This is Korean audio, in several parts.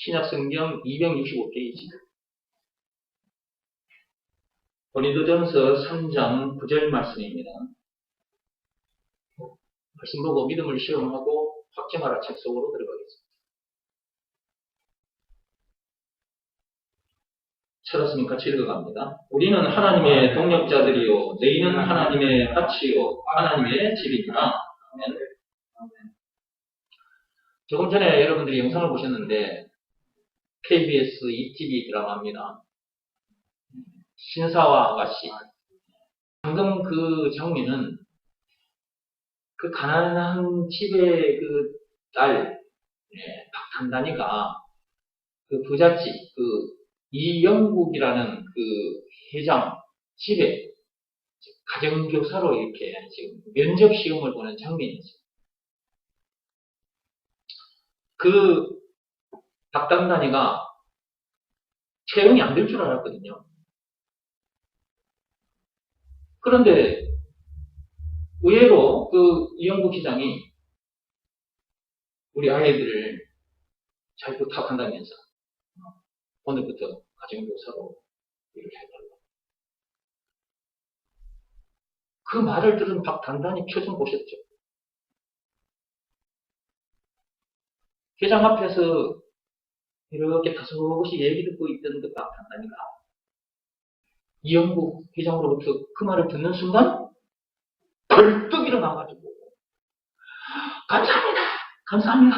신약성경 265페이지. 고린도전서 3장 9절 말씀입니다. 말씀 보고 믿음을 시험하고 확증하라 책 속으로 들어가겠습니다. 찾았으면 같이 읽어갑니다. 우리는 하나님의 동역자들이요 너희는 하나님의 같이요 하나님의 집이니라. 아멘. 조금 전에 여러분들이 영상을 보셨는데 KBS ETV 드라마입니다. 신사와 아가씨. 방금 그 장면은 그 가난한 집의 그 딸, 박탄단이가 그 부잣집, 그 이영국이라는 그 회장 집에 가정교사로 이렇게 지금 면접 시험을 보는 장면이죠. 그 박탄단이가 채용이 안 될 줄 알았거든요. 그런데 의외로 그 이영국 시장이 우리 아이들을 잘 부탁한다면서 오늘부터 가정교사로 일을 해달라. 그 말을 들은 박단단이 표정 보셨죠? 회장 앞에서 이렇게 다소곳이 얘기 듣고 있던 그 박단단이가 이영국 회장으로부터 그 말을 듣는 순간 벌떡 일어나가지고 감사합니다. 감사합니다.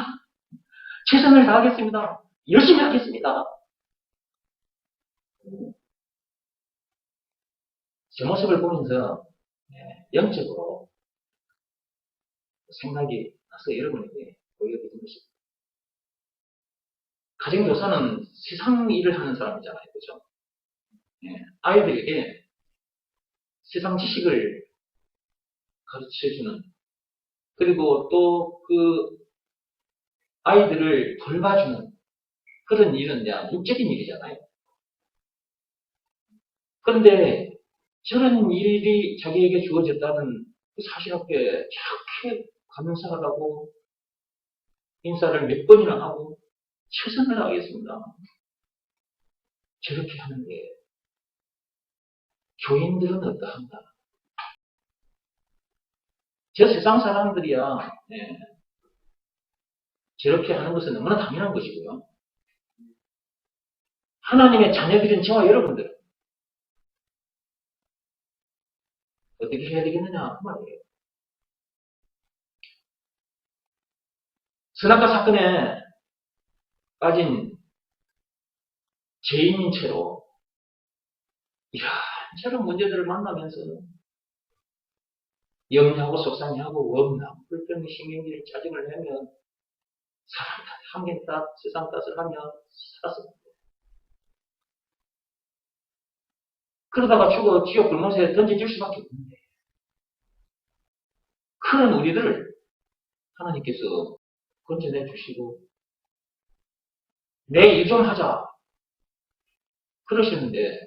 최선을 다하겠습니다. 열심히 하겠습니다. 제 모습을 보면서 영적으로 생각이 나서 여러분에게 보여드리는 것입니다. 가정교사는 세상 일을 하는 사람이잖아요. 그죠? 아이들에게 세상 지식을 가르쳐주는, 그리고 또 그 아이들을 돌봐주는 그런 일은 인적인 일이잖아요. 그런데 저런 일이 자기에게 주어졌다는 그 사실 앞에 저렇게 감사하다고 인사를 몇 번이나 하고 최선을 다하겠습니다. 저렇게 하는 게 교인들은 어떠한가? 저 세상 사람들이야 저렇게 하는 것은 너무나 당연한 것이고요. 하나님의 자녀들인 저와 여러분들은 어떻게 해야 되겠느냐 그 말이에요. 선악과 사건에 빠진 죄인인 채로 이런저런 문제들을 만나면서 염려하고 속상해하고 원망, 불평, 신경질, 짜증을 내면 사람 탓, 환경 탓, 세상 탓을 하며 살았습니다. 그러다가 죽어 지옥 불못에 던져질 수밖에 없는데 그런 우리들을 하나님께서 건져내 주시고 내 일 좀 하자 그러시는데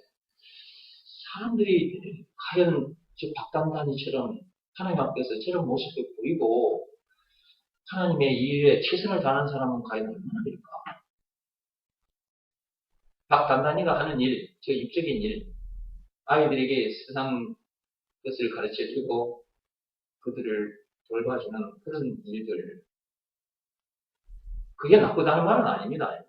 사람들이 과연 저 박단단이처럼 하나님 앞에서 저런 모습을 보이고 하나님의 일에 최선을 다하는 사람은 과연 얼마나 될까? 박단단이가 하는 일, 저 입적인 일, 아이들에게 세상 것을 가르쳐주고 그들을 돌봐주는 그런 일들, 그게 나쁘다는 말은 아닙니다.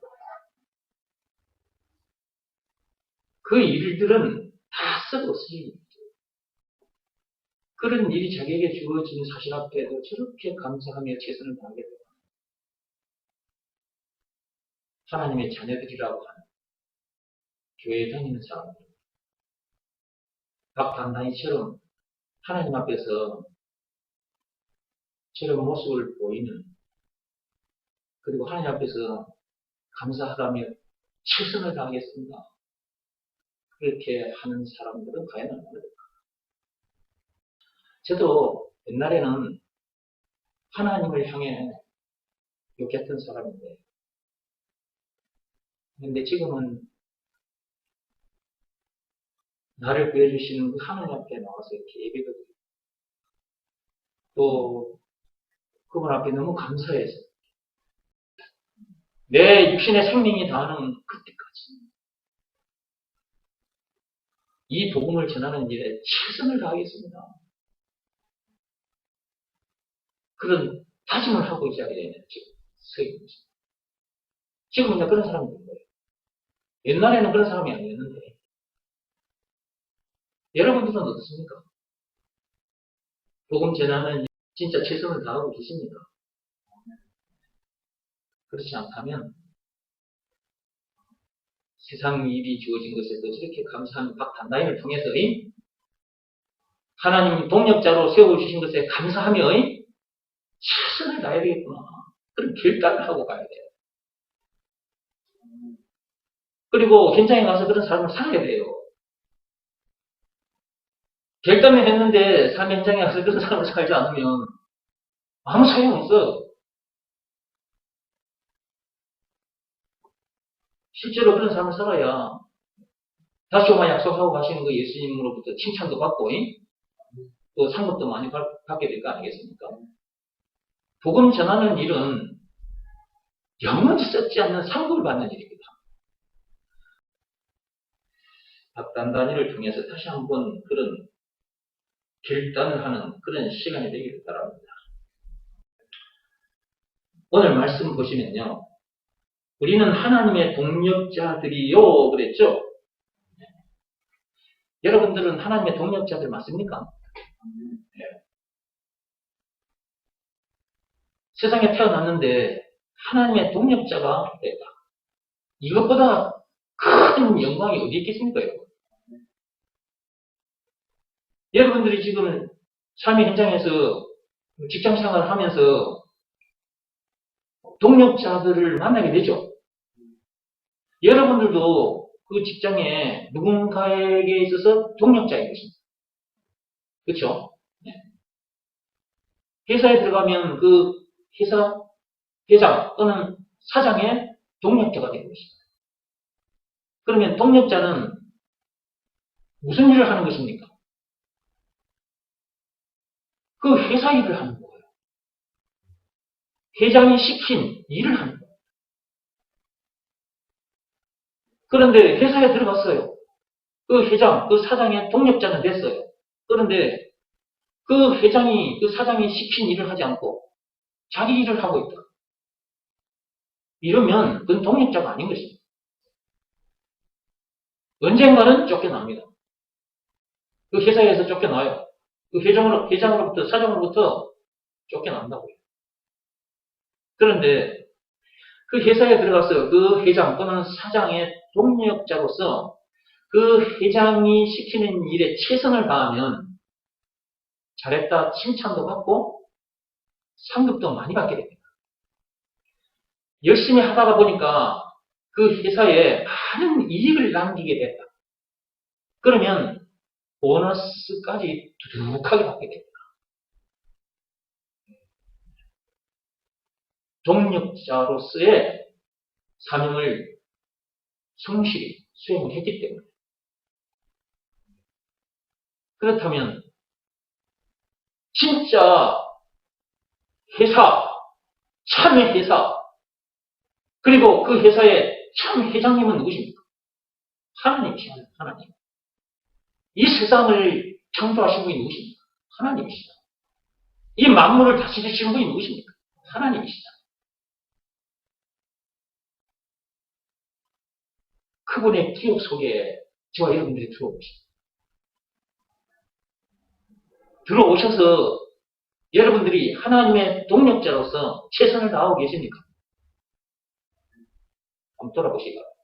그 일들은 다 썩어 쓰인 일이죠. 그런 일이 자기에게 주어진 사실 앞에도 저렇게 감사하며 최선을 다하겠다. 하나님의 자녀들이라고 하는 교회에 다니는 사람들, 박단단이처럼 하나님 앞에서 저런 모습을 보이는, 그리고 하나님 앞에서 감사하다며 최선을 다하겠습니다. 그렇게 하는 사람들은 과연 얼마나 될까? 저도 옛날에는 하나님을 향해 욕했던 사람인데, 근데 지금은 나를 구해주시는 그 하나님 앞에 나와서 이렇게 예배도 드리고, 또 그분 앞에 너무 감사해서 내 육신의 생명이 다하는 그때까지 이 복음을 전하는 일에 최선을 다하겠습니다. 그런 다짐을 하고 이 자리에 지금 서 있는 것입니다. 지금 이제 그런 사람이 된 거예요. 옛날에는 그런 사람이 아니었는데 여러분들은 어떻습니까? 복음 전하는 진짜 최선을 다하고 계십니까? 그렇지 않다면 세상 일이 주어진 것에도 저렇게 감사하는 박단다인을 통해서 하나님 동력자로 세워주신 것에 감사하며 최선을 다해야 되겠구나. 그런 결단을 하고 가야 돼요. 그리고 현장에 가서 그런 삶을 살아야 돼요. 결단을 했는데 삶 현장에 가서 그런 삶을 살지 않으면 아무 소용없어. 실제로 그런 삶을 살아야 다시 오마 약속하고 가시는 그 예수님으로부터 칭찬도 받고 또 상급도 많이 받게 될 거 아니겠습니까? 복음 전하는 일은 영원히 썩지 않는 상급을 받는 일입니다. 박단단위를 통해서 다시 한번 그런 결단을 하는 그런 시간이 되기를 바랍니다. 오늘 말씀 보시면요. 우리는 하나님의 동력자들이요 그랬죠? 여러분들은 하나님의 동력자들 맞습니까? 네. 세상에 태어났는데 하나님의 동력자가 됐다. 이것보다 큰 영광이 어디 있겠습니까? 여러분들이 지금 삶의 현장에서 직장 생활을 하면서 동력자들을 만나게 되죠. 여러분들도 그 직장에 누군가에게 있어서 동력자인 것입니다. 그렇죠? 네. 회사에 들어가면 그 회사 회장 또는 사장의 동력자가 되는 것입니다. 그러면 동력자는 무슨 일을 하는 것입니까? 그 회사 일을 하는 거예요. 회장이 시킨 일을 하는 거예요. 그런데 회사에 들어갔어요. 그 회장, 그 사장의 동력자는 됐어요. 그런데 그 회장이, 그 사장이 시킨 일을 하지 않고 자기 일을 하고 있다. 이러면 그건 동력자가 아닌 것입니다. 언젠가는 쫓겨납니다. 그 회사에서 쫓겨나요. 그 회장으로부터, 사장으로부터 쫓겨난다고요. 그런데 그 회사에 들어가서 그 회장 또는 사장의 동력자로서 그 회장이 시키는 일에 최선을 다하면 잘했다 칭찬도 받고 상급도 많이 받게 됩니다. 열심히 하다가 보니까 그 회사에 많은 이익을 남기게 됐다. 그러면 보너스까지 두둑하게 받게 됩니다. 동력자로서의 사명을 성실히 수행을 했기 때문에. 그렇다면 진짜 회사, 참의 회사, 그리고 그 회사의 참 회장님은 누구십니까? 하나님이십니다. 하나님. 이 세상을 창조하신 분이 누구십니까? 하나님이시다. 이 만물을 다스리시는 분이 누구십니까? 하나님이시다. 그분의 기억 속에 저와 여러분들이 들어오십니다. 들어오셔서 여러분들이 하나님의 동력자로서 최선을 다하고 계십니까? 한번 돌아보시기 바랍니다.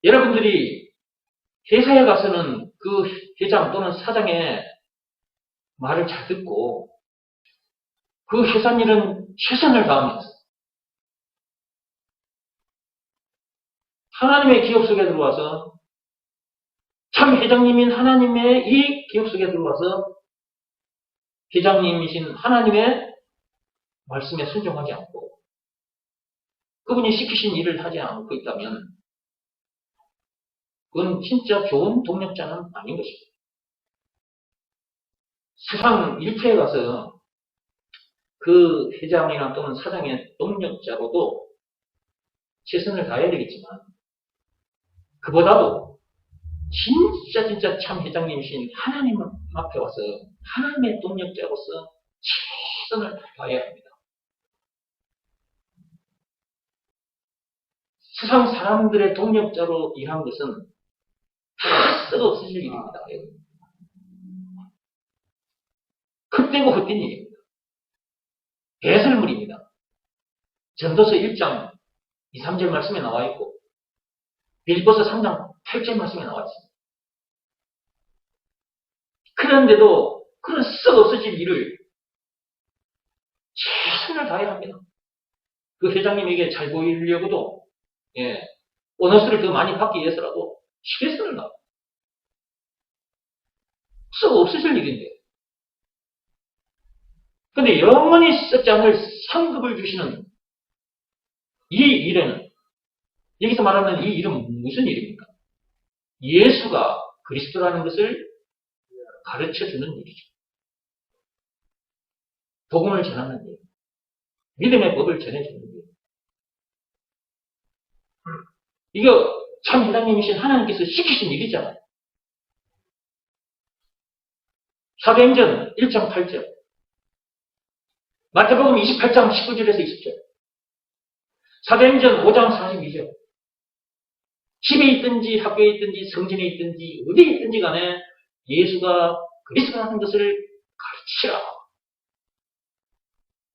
여러분들이 회사에 가서는 그 회장 또는 사장의 말을 잘 듣고 그 회사 일은 최선을 다하면서 하나님의 기업 속에 들어와서 참 회장님인 하나님의 이 기업 속에 들어와서 회장님이신 하나님의 말씀에 순종하지 않고 그분이 시키신 일을 하지 않고 있다면 그건 진짜 좋은 동력자는 아닌 것입니다. 세상 일터에 가서 그 회장이나 또는 사장의 동력자로도 최선을 다해야 되겠지만, 그보다도 진짜 참 회장님이신 하나님 앞에 와서 하나님의 동력자로서 최선을 다해야 합니다. 세상 사람들의 동력자로 일한 것은 다 썩어없으실 일입니다. 헛되고 헛된 일입니다. 배설물입니다. 전도서 1장 2, 3절 말씀에 나와 있고 빌립보서 3장 8절 말씀에 나와 있습니다. 그런데도 그런 썩어없어질 일을 최선을 다해야 합니다. 그 회장님에게 잘 보이려고도 보너스를 더 많이 받기 위해서라도 최선을 다합니다. 썩어없어질 일인데. 근데 영원히 썩지 않을 상급을 주시는 이 일에는, 여기서 말하는 이 일은 무슨 일입니까? 예수가 그리스도라는 것을 가르쳐주는 일이죠. 복음을 전하는 일. 믿음의 법을 전해주는 일. 이거 참 회장님이신 하나님께서 시키신 일이잖아요. 사도행전 1장 8절. 마태복음 28장 19절에서 20절. 사도행전 5장 42절. 집에 있든지 학교에 있든지 성전에 있든지 어디에 있든지 간에 예수가 그리스도라는 것을 가르치라.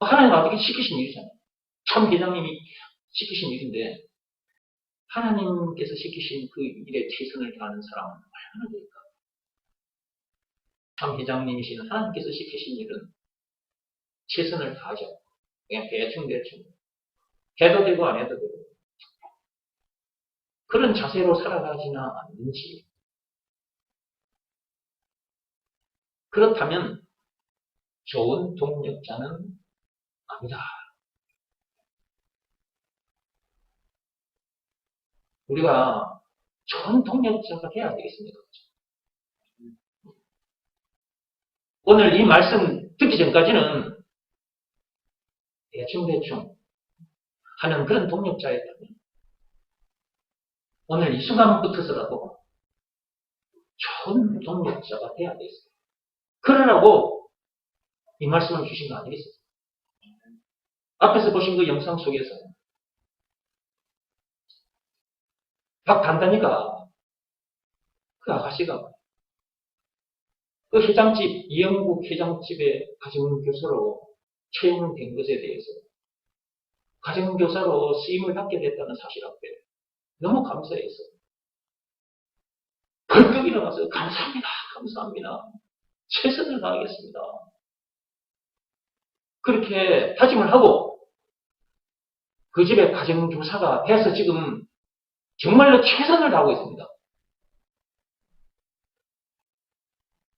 하나님 아버지가 시키신 일이잖아요. 참 회장님이 시키신 일인데 하나님께서 시키신 그 일에 최선을 다하는 사람은 얼마나 될까? 참 회장님이신 하나님께서 시키신 일은 최선을 다하죠. 그냥 대충 해도 되고 안 해도 되고 그런 자세로 살아가지는 않는지. 그렇다면 좋은 동력자는 아니다. 우리가 좋은 동력자가 돼야 되겠습니다. 오늘 이 말씀 듣기 전까지는 대충 하는 그런 동력자였다면 오늘 이 순간부터서라도 좋은 동력자가 돼야 되겠습니다. 그러라고 이 말씀을 주신 거 아니겠습니까? 앞에서 보신 그 영상 속에서 박단단이가 그 아가씨가 그 회장집, 이영국 회장집의 가정교사로 채용된 것에 대해서 가정교사로 쓰임을 받게 됐다는 사실 앞에 너무 감사해서 벌떡 일어나서 감사합니다. 최선을 다하겠습니다. 그렇게 다짐을 하고 그 집의 가정교사가 해서 지금 정말로 최선을 다하고 있습니다.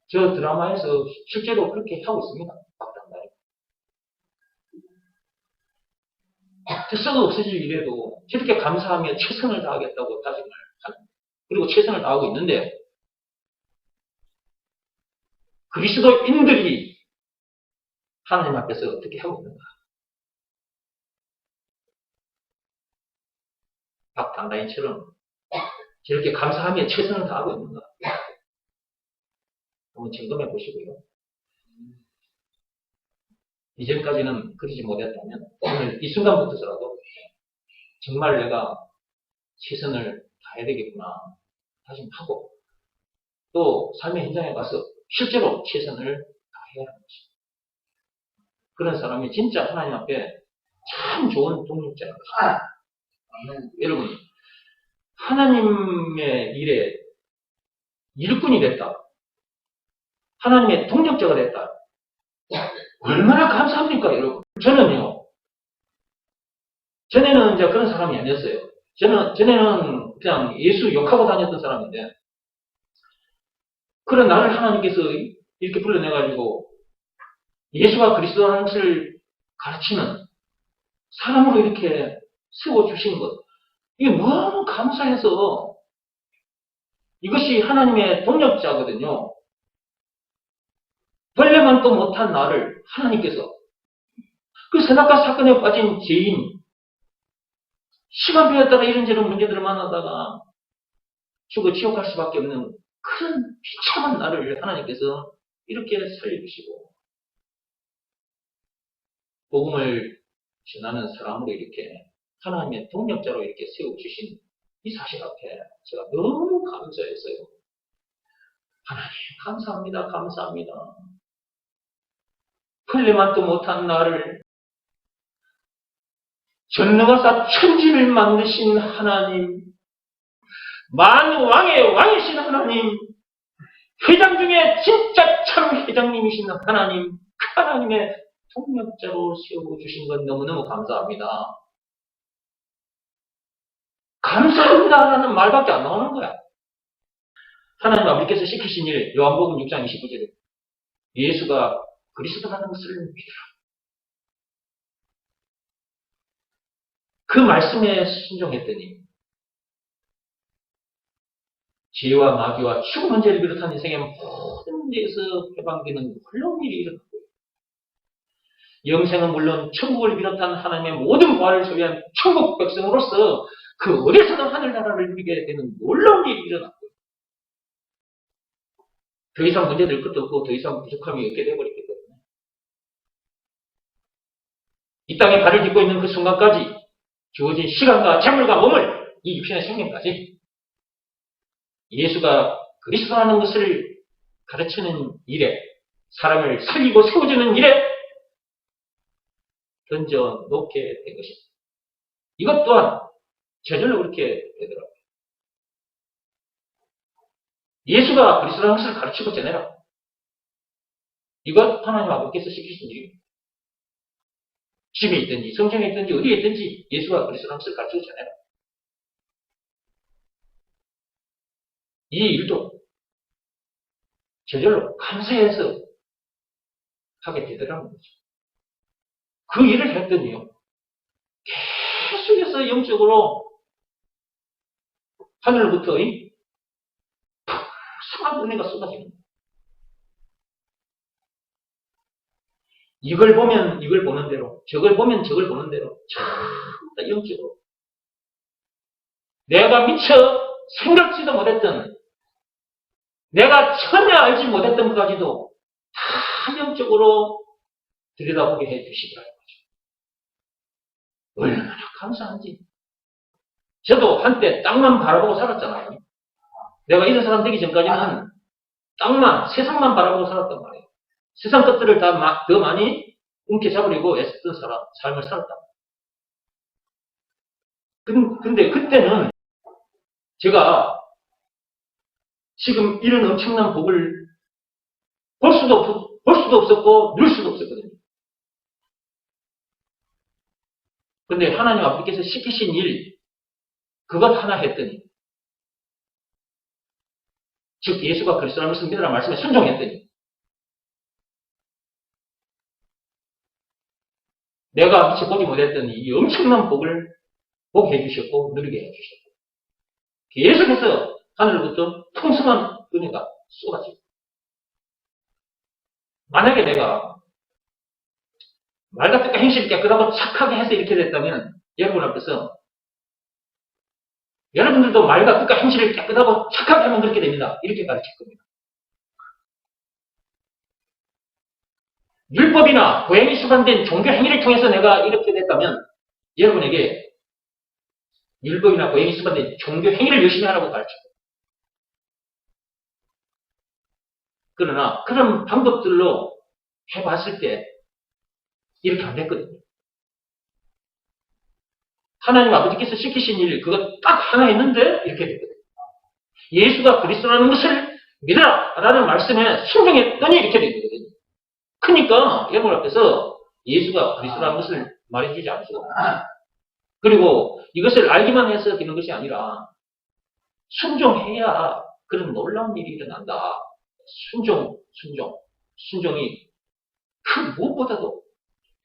저 드라마에서 실제로 그렇게 하고 있습니다. 박단단이. 썩어 없어질 일에도 저렇게 감사하며 최선을 다하겠다고 다짐을 하는, 그리고 최선을 다하고 있는데 그리스도인들이 하나님 앞에서 어떻게 하고 있는가? 박단단이처럼 저렇게 감사하며 최선을 다하고 있는가? 한번 점검해 보시고요. 이전까지는 그러지 못했다면 오늘 이 순간부터라도 정말 내가 최선을 다해야 되겠구나 다짐하고 또 삶의 현장에 가서 실제로 최선을 다해야 하는 것입니다. 그런 사람이 진짜 하나님 앞에 참 좋은 동력자입니다. 여러분, 하나님의 일에 일꾼이 됐다. 하나님의 동력자가 됐다. 얼마나 감사합니까, 여러분? 저는요, 전에는 이제 그런 사람이 아니었어요. 전에는 그냥 예수 욕하고 다녔던 사람인데, 그런 나를 하나님께서 이렇게 불러내가지고, 예수가 그리스도라는 것을 가르치는 사람으로 이렇게 세워주신 것, 이게 너무 감사해서, 이것이 하나님의 동력자거든요. 벌레만도 못한 나를 하나님께서 그 선악과 사건에 빠진 죄인, 시간표에 따라 이런저런 문제들을 만나다가 죽어 지옥 갈 수밖에 없는 그런 비참한 나를 하나님께서 이렇게 살려주시고 복음을 전하는 사람으로 이렇게 하나님의 동력자로 이렇게 세워주신 이 사실 앞에 제가 너무 감사했어요. 하나님 감사합니다. 감사합니다. 풀리만도 못한 나를 전능하사 천지를 만드신 하나님, 만왕의 왕이신 하나님, 회장 중에 진짜 참 회장님이신 하나님, 그 하나님의 동력자로 세워주신 건 너무너무 감사합니다. 감사합니다라는 말밖에 안 나오는 거야. 하나님 아버지께서 시키신 일, 요한복음 6장 29절에 예수가 그리스도라는 것을 믿으라. 그 말씀에 순종했더니 죄와 마귀와 죽음 문제를 비롯한 인생의 모든 문제에서 해방되는 놀라운 일이 일어났고 영생은 물론 천국을 비롯한 하나님의 모든 부활을 소유한 천국 백성으로서 그 어디서든 하늘나라를 누리게 되는 놀라운 일이 일어났고 더 이상 문제될 것도 없고 더 이상 부족함이 없게 되어버렸기 때문에 이 땅에 발을 딛고 있는 그 순간까지 주어진 시간과 재물과 몸을 이 육신의 생명까지 예수가 그리스도라는 것을 가르치는 일에 사람을 살리고 세워주는 일에 던져 놓게 된 것입니다. 이것 또한 저절로 그렇게 되더라고요. 예수가 그리스도라는 것을 가르치고 전해라. 이것 하나님 아버지께서 시키신 일입니다. 집에 있든지 성경에 있든지 어디에 있든지 예수가 그리스도라는 것을 가르치고 전해라. 이 일도 저절로 감사해서 하게 되더라는 거죠. 그 일을 했더니요. 계속해서 영적으로 하늘로부터 풍성한 은혜가 쏟아집니다. 이걸 보면 이걸 보는 대로, 저걸 보면 저걸 보는 대로 전부 다 영적으로 내가 미처 생각지도 못했던 내가 전혀 알지 못했던 것까지도 다 영적으로 들여다보게 해주시더라는 거죠. 얼마나 감사한지. 저도 한때 땅만 바라보고 살았잖아요. 내가 이런 사람 되기 전까지는 땅만, 세상만 바라보고 살았단 말이에요. 세상 것들을 더 많이 움켜잡으려고 애썼던 삶을 살았다. 근데 그때는 제가 지금 이런 엄청난 복을 볼 수도 없었고, 누릴 수도 없었거든요. 근데 하나님 아버지께서 시키신 일, 그것 하나 했더니, 즉, 예수가 그리스도라는 것을 믿으라는 말씀에 순종했더니, 내가 미처 보지 못했던 이 엄청난 복을 보게 해주셨고, 누리게 해주셨고, 계속해서 하늘로부터 풍성한 은혜가 쏟아지고, 만약에 내가 말과 뜻과 행실을 깨끗하고 착하게 해서 이렇게 됐다면 여러분 앞에서 여러분들도 말과 뜻과 행실을 깨끗하고 착하게 하면 그렇게 됩니다. 이렇게 가르칠 겁니다. 율법이나 고행이 수반된 종교 행위를 통해서 내가 이렇게 됐다면 여러분에게 율법이나 고행이 수반된 종교 행위를 열심히 하라고 가르칠 겁니다. 그러나 그런 방법들로 해봤을 때 이렇게 안 됐거든요. 하나님 아버지께서 시키신 일 그거 딱 하나 했는데 이렇게 됐거든요. 예수가 그리스도라는 것을 믿어라 라는 말씀에 순종했더니 이렇게 됐거든요. 그러니까 여러분 앞에서 예수가 그리스도라는 것을 말해주지 않죠. 그리고 이것을 알기만 해서 되는 것이 아니라 순종해야 그런 놀라운 일이 일어난다. 순종이 그 무엇보다도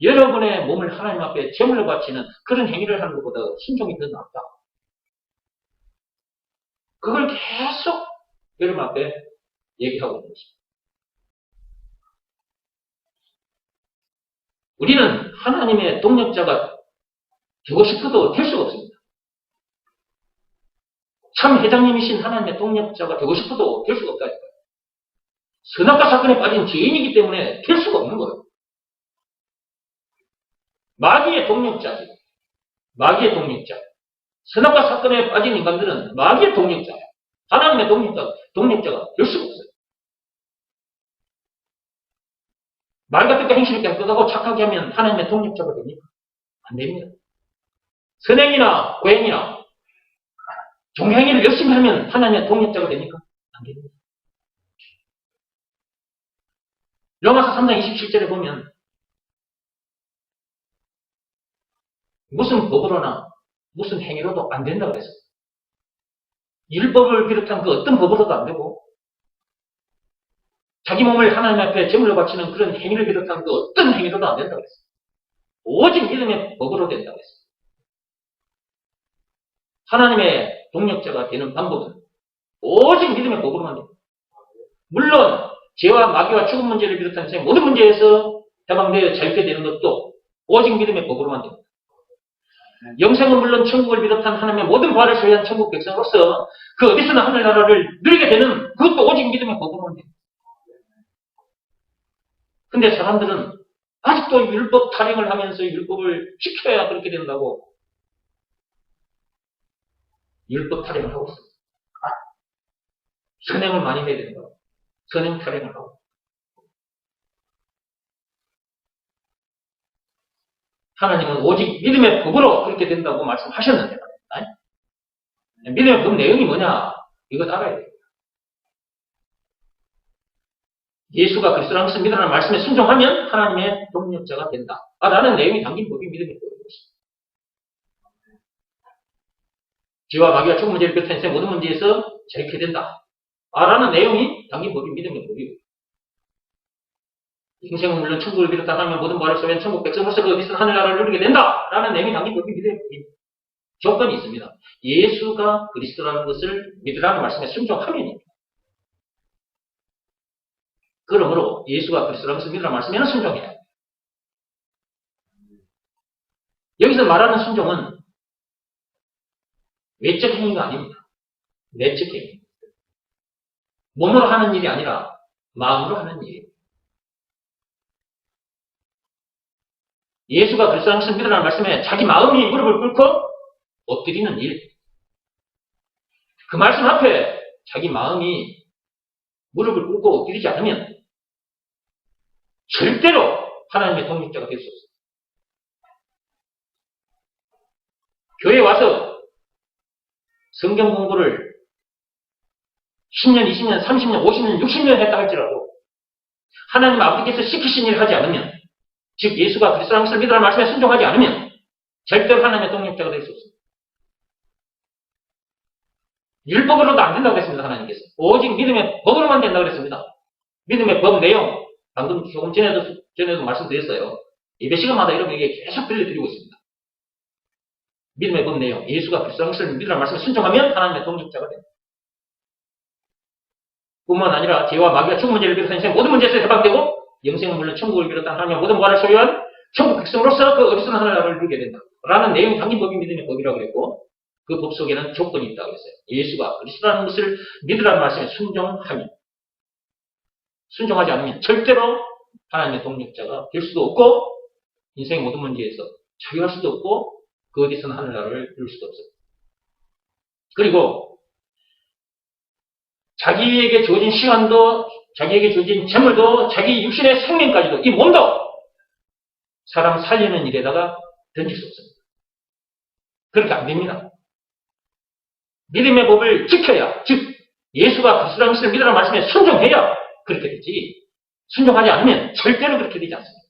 여러분의 몸을 하나님 앞에 제물로 바치는 그런 행위를 하는 것보다 순종이 더 낫다. 그걸 계속 여러분 앞에 얘기하고 있는 것입니다. 우리는 하나님의 동력자가 되고 싶어도 될 수가 없습니다. 참 회장님이신 하나님의 동력자가 되고 싶어도 될 수가 없다니까요. 선악과 사건에 빠진 죄인이기 때문에 될 수가 없는 거예요. 마귀의 동력자지. 마귀의 동력자. 선악과 사건에 빠진 인간들은 마귀의 동력자예요. 하나님의 동력자가 될 수가 없어요. 말과 뜻과 행실을 깨끗하고 착하게 하면 하나님의 동력자가 됩니까? 안 됩니다. 선행이나 고행이나 종행위를 열심히 하면 하나님의 동력자가 됩니까? 안 됩니다. 로마서 3장 27절에 보면 무슨 법으로나 무슨 행위로도 안 된다고 그랬어요. 율법을 비롯한 그 어떤 법으로도 안 되고 자기 몸을 하나님 앞에 제물로 바치는 그런 행위를 비롯한 그 어떤 행위로도 안 된다고 그랬어요. 오직 믿음의 법으로 된다고 했어요. 하나님의 동력자가 되는 방법은 오직 믿음의 법으로만 됩니다. 물론 죄와 마귀와 죽음 문제를 비롯한 세상 모든 문제에서 해방되어 자유케 되는 것도 오직 믿음의 법으로만 됩니다. 영생은 물론 천국을 비롯한 하나님의 모든 부활을 소유한 천국 백성으로서 그 어디서나 하늘나라를 누리게 되는 그것도 오직 믿음의 법으로만 됩니다. 근데 사람들은 아직도 율법 타령을 하면서 율법을 지켜야 그렇게 된다고 율법 타령을 하고 있습니다. 선행을 많이 해야 된다고 선행 타령을 하고 하나님은 오직 믿음의 법으로 그렇게 된다고 말씀하셨는데 믿음의 법 내용이 뭐냐 이것 알아야 돼요. 예수가 그리스도라는 것을 믿으라는 말씀에 순종하면 하나님의 동력자가 된다. 라는 내용이 담긴 법이 믿음의 법입니다. 죄와 마귀와 죽음 문제를 비롯한 인생 모든 문제에서 자유케 된다. 라는 내용이 담긴 법이 믿음의 법이고 인생은 물론 천국을 비롯한 하나님의 모든 부활을 소유한 천국 백성으로서 그 어디서 하늘나라를 누리게 된다. 라는 내용이 담긴 법이 믿음의 법입니다. 조건이 있습니다. 예수가 그리스도라는 것을 믿으라는 말씀에 순종하면입니다. 그러므로 예수가 그리스도라는 것을 믿으라는 말씀에는 순종해야 합니다. 여기서 말하는 순종은 외적 행위가 아닙니다. 내적 행위. 몸으로 하는 일이 아니라 마음으로 하는 일이에요. 예수가 그리스도라는 것을 믿으라는 말씀에 자기 마음이 무릎을 꿇고 엎드리는 일. 그 말씀 앞에 자기 마음이 무릎을 꿇고 엎드리지 않으면 절대로 하나님의 동력자가 될 수 없어요. 교회에 와서 성경 공부를 10년, 20년, 30년, 50년, 60년 했다 할지라도 하나님 아버지께서 시키신 일을 하지 않으면 즉 예수가 그리스도라는 것을 믿으라는 말씀에 순종하지 않으면 절대로 하나님의 동력자가 될 수 없습니다. 율법으로도 안 된다고 했습니다. 하나님께서. 오직 믿음의 법으로만 된다고 했습니다. 믿음의 법 내용 방금 조금 전에도 말씀드렸어요. 예배 시간마다 여러분에게 계속 들려드리고 있습니다. 믿음의 법 내용 예수가 그리스도라는 것을 믿으라는 말씀에 순종하면 하나님의 동력자가 됩니다. 뿐만 아니라 죄와 마귀와 죽음 문제를 비롯한 인생 모든 문제에서 해방되고 영생은 물론 천국을 비롯한 하나님의 모든 부활을 소유한 천국 백성으로서 그 어디서나 하늘나라를 누리게 된다. 라는 내용이 담긴 법이 믿음의 법이라고 그랬고 그 법 속에는 조건이 있다고 했어요. 예수가 그리스도라는 것을 믿으라는 말씀에 순종하면 순종하지 않으면 절대로 하나님의 동력자가 될 수도 없고 인생의 모든 문제에서 자유할 수도 없고 그 어디서나 하늘나라를 누릴 수도 없어요. 그리고 자기에게 주어진 시간도 자기에게 주어진 재물도 자기 육신의 생명까지도 이 몸도 사람 살리는 일에다가 던질 수 없습니다. 그렇게 안 됩니다. 믿음의 법을 지켜야 즉 예수가 그리스도라는 것을 믿으라는 말씀에 순종해야 그렇게 되지 순종하지 않으면 절대로 그렇게 되지 않습니다.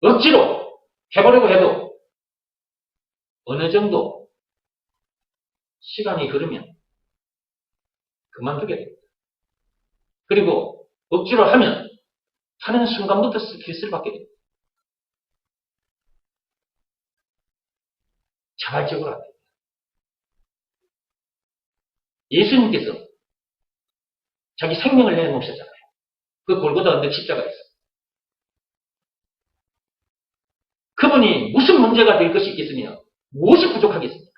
억지로 해보려고 해도 어느 정도 시간이 흐르면 그만두게 됩니다. 그리고 억지로 하면 하는 순간부터 스트레스를 받게 됩니다. 자발적으로 안 됩니다. 예수님께서 자기 생명을 내놓으셨잖아요. 그 골고다 언덕 십자가에서. 그분이 무슨 문제가 될 것이 있겠으며 무엇이 부족하겠습니까?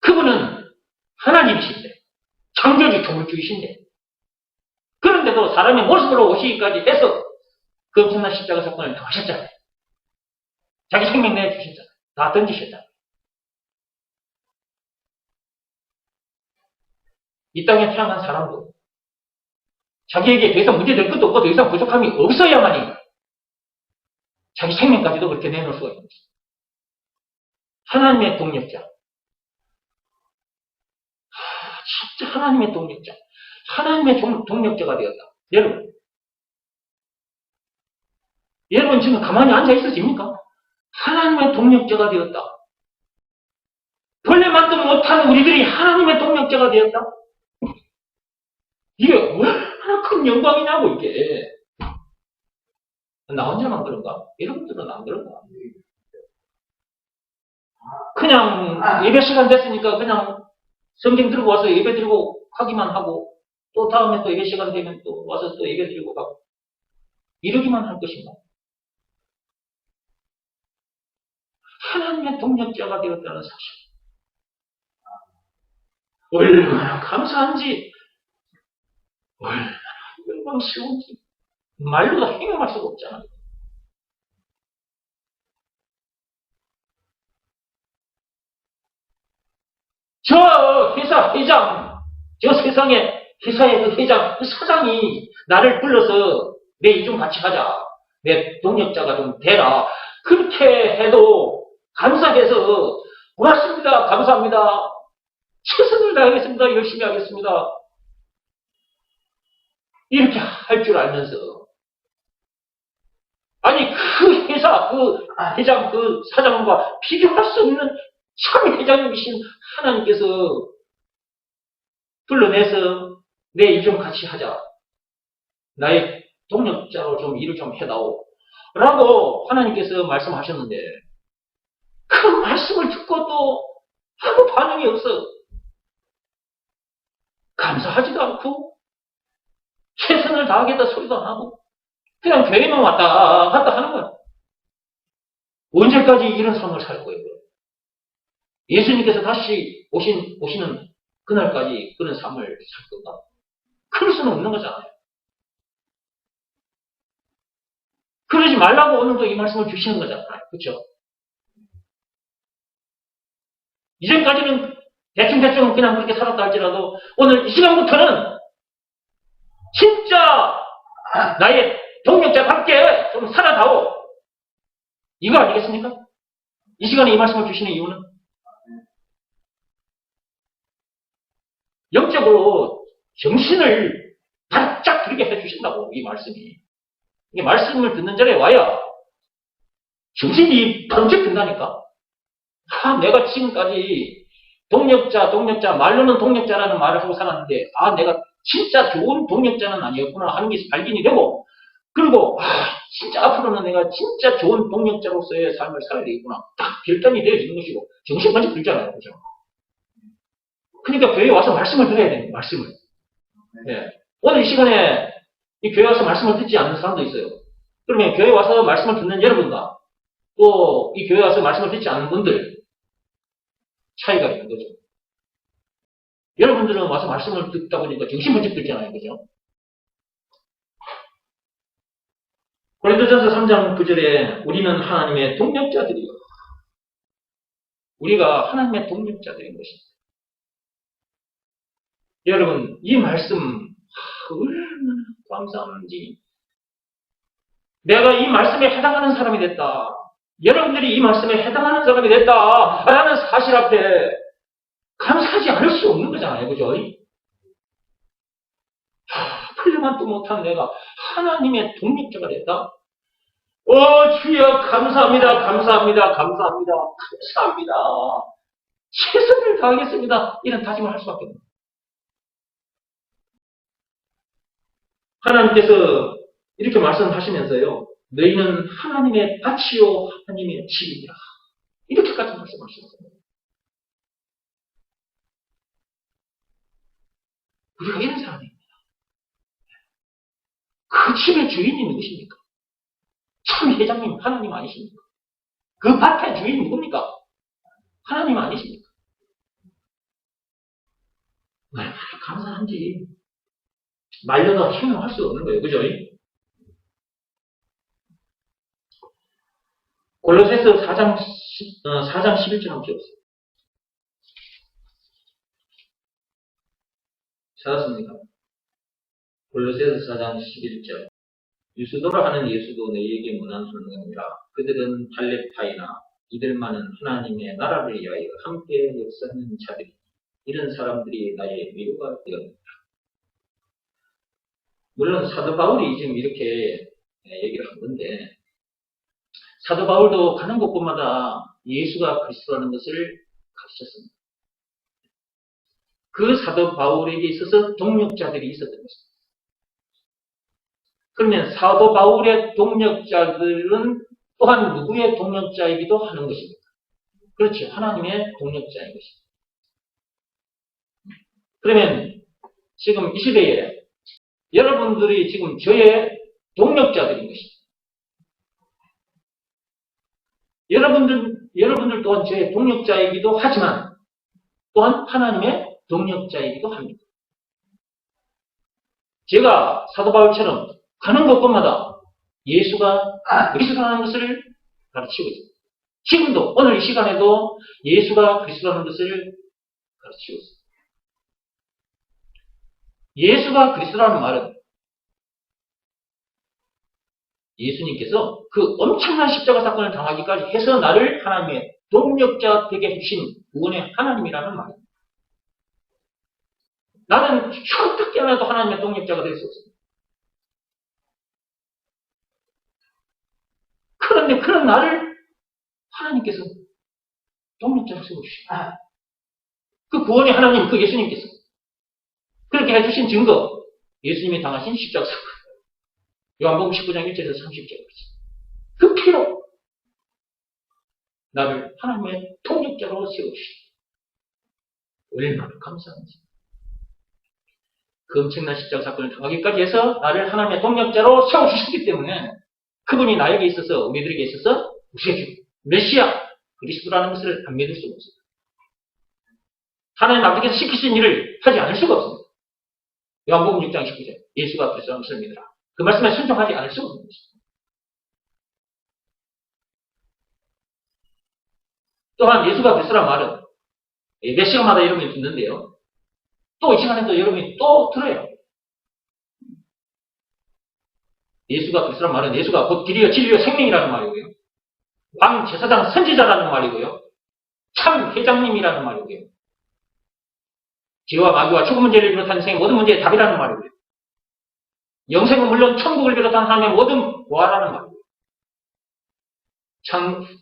그분은 하나님이신데, 창조주 조물주이신데, 그런데도 사람의 모습으로 오시기까지 해서 그 엄청난 십자가 사건을 당하셨잖아요. 자기 생명 내주셨잖아요. 다 던지셨잖아요. 이 땅에 태어난 사람도 자기에게 더 이상 문제될 것도 없고 더 이상 부족함이 없어야만이 자기 생명까지도 그렇게 내놓을 수가 있는 것입니다. 하나님의 동력자. 진짜 하나님의 동력자. 하나님의 동력자가 되었다. 여러분 지금 가만히 앉아 있으십니까? 하나님의 동력자가 되었다. 벌레만도 못하는 우리들이 하나님의 동력자가 되었다. 이게 얼마나 큰 영광이냐고 이게. 나 혼자만 그런가? 여러분들은 안 그런가? 그냥 예배 시간 됐으니까 그냥 성경 들고 와서 예배 드리고 하기만 하고 또 다음에 또 예배 시간 되면 또 와서 또 예배 드리고 가고 이러기만 할 것인가? 하나님의 동력자가 되었다는 사실. 얼마나 감사한지, 얼마나 영광스러운지 말로도 행용할 수가 없잖아요. 저 회사 회장, 저 세상에 회사의 그 회장, 그 사장이 나를 불러서 내 일 좀 같이 하자. 내 동력자가 좀 되라. 그렇게 해도 감사해서 고맙습니다. 감사합니다. 최선을 다하겠습니다. 열심히 하겠습니다. 이렇게 할 줄 알면서 아니 그 회사 그 회장 그 사장과 비교할 수 없는 참 회장님이신 하나님께서 불러내서 내 일 좀 같이 하자. 나의 동력자로 좀 일을 좀 해다오. 라고 하나님께서 말씀하셨는데 그 말씀을 듣고도 아무 반응이 없어. 감사하지도 않고 최선을 다하겠다 소리도 안 하고 그냥 교회만 왔다 갔다 하는 거야. 언제까지 이런 삶을 살 거예요? 예수님께서 다시 오시는 그날까지 그런 삶을 살 건가? 그럴 수는 없는 거잖아요. 그러지 말라고 오늘도 이 말씀을 주시는 거잖아요. 그렇죠? 이전까지는 대충 그냥 그렇게 살았다 할지라도 오늘 이 시간부터는 진짜 나의 동력자와 함께 좀 살아다오. 이거 아니겠습니까? 이 시간에 이 말씀을 주시는 이유는 영적으로 정신을 바짝 들게 해주신다고 이 말씀이. 이게 말씀을 듣는 자리에 와야 정신이 번쩍 든다니까. 내가 지금까지 동력자 말로는 동력자라는 말을 하고 살았는데 내가 진짜 좋은 동력자는 아니었구나 하는 게 발견이 되고 그리고 진짜 앞으로는 내가 진짜 좋은 동력자로서의 삶을 살아야 되겠구나. 딱 결단이 되어지는 것이고 정신 번쩍 들잖아요. 그죠? 그러니까 교회에 와서 말씀을 들어야 돼요. 말씀을. 네. 오늘 이 시간에 이 교회 와서 말씀을 듣지 않는 사람도 있어요. 그러면 교회 와서 말씀을 듣는 여러분과 또 이 교회 와서 말씀을 듣지 않는 분들 차이가 있는 거죠. 여러분들은 와서 말씀을 듣다 보니까 정신 번쩍 들잖아요. 그죠? 고린도전서 3장 9절에 우리는 하나님의 동력자들이요. 우리가 하나님의 동력자들인 것입니다. 여러분 이 말씀 얼마나 감사한지 내가 이 말씀에 해당하는 사람이 됐다. 여러분들이 이 말씀에 해당하는 사람이 됐다라는 사실 앞에 감사하지 않을 수 없는 거잖아요. 그죠? 풀려만도 못한 내가 하나님의 동력자가 됐다? 주여 감사합니다. 감사합니다. 감사합니다. 감사합니다. 최선을 다하겠습니다. 이런 다짐을 할 수밖에 없는 하나님께서 이렇게 말씀하시면서요. 너희는 하나님의 밭이요 하나님의 집이라. 이렇게까지 말씀하셨습니다. 우리가 이런 사람입니다. 그 집의 주인이 누구십니까? 참 회장님 하나님 아니십니까? 그 밭의 주인이 누굽니까? 하나님 아니십니까? 얼마나 감사한지 말려도 형용할 수 없는 거예요. 그죠? 골로새서 4장 11절 한번 보세요. 찾았습니까? 골로새서 4장 11절. 유수도라 하는 예수도 너희에게 문안 소명이라. 그들은 발레파이나 이들만은 하나님의 나라를 위하여 함께 역사하는 자들이, 이런 사람들이 나의 위로가 되었다. 물론 사도 바울이 지금 이렇게 얘기를 한 건데, 사도 바울도 가는 곳곳마다 예수가 그리스도라는 것을 가르쳤습니다. 그 사도 바울에게 있어서 동력자들이 있었던 것입니다. 그러면 사도 바울의 동력자들은 또한 누구의 동력자이기도 하는 것입니다. 그렇죠. 하나님의 동력자인 것입니다. 그러면 지금 이 시대에 여러분들이 지금 저의 동력자들인 것입니다. 여러분들 또한 저의 동력자이기도 하지만 또한 하나님의 동력자이기도 합니다. 제가 사도 바울처럼 가는 곳곳마다 예수가 그리스도라는 것을 가르치고 있습니다. 지금도 오늘 이 시간에도 예수가 그리스도라는 것을 가르치고 있습니다. 예수가 그리스도라는 말은 예수님께서 그 엄청난 십자가 사건을 당하기까지 해서 나를 하나님의 동력자 되게 해주신 구원의 하나님이라는 말입니다. 나는 어떻게 깨어나도 하나님의 동력자가 될 수 없습니다. 그런데 그런 나를 하나님께서 동력자로 세우시고, 그 구원의 하나님, 그 예수님께서 그렇게 해주신 증거, 예수님이 당하신 십자가 사건. 요한복음 19장 1절에서 30절. 그 피로 나를 하나님의 통력자로 세우시고, 얼마나 감사한지. 그 엄청난 십자가 사건을 당하기까지 해서 나를 하나님의 동력자로 세워주셨기 때문에 그분이 나에게 있어서, 우리들에게 있어서 구세주, 메시아, 그리스도라는 것을 안 믿을 수가 없습니다. 하나님 아버지께서 시키신 일을 하지 않을 수가 없습니다. 요한복음 6장 19절. 예수가 그리스도라는 것을 믿으라. 그 말씀에 순종하지 않을 수가 없는 것입니다. 또한 예수가 그리스도라는 말은 몇 시간마다 여러분이 듣는데요. 또 이 시간에도 여러분이 또 들어요. 예수가 그리스도라는 말은 예수가 곧 길이요 진리요 생명이라는 말이고요. 왕 제사장 선지자라는 말이고요. 참 회장님이라는 말이고요. 죄와 마귀와 죽음 문제를 비롯한 인생의 모든 문제의 답이라는 말이고요. 영생은 물론 천국을 비롯한 하나님의 모든 보아라는 말이고요.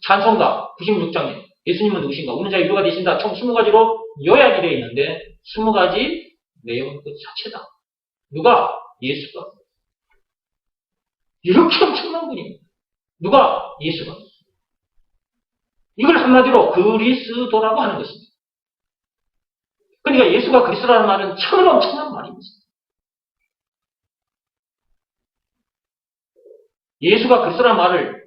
찬송가 96장에 예수님은 누구신가? 우는 자의 위로가 되신다. 총 20가지로 요약이 되어 있는데 20가지 내용 그 자체다. 누가? 예수가. 이렇게 엄청난 분입니다. 누가? 예수가. 이걸 한마디로 그리스도라고 하는 것입니다. 그러니까 예수가 그리스도라는 말은 참으로 엄청난 말입니다. 예수가 그리스도라는 말을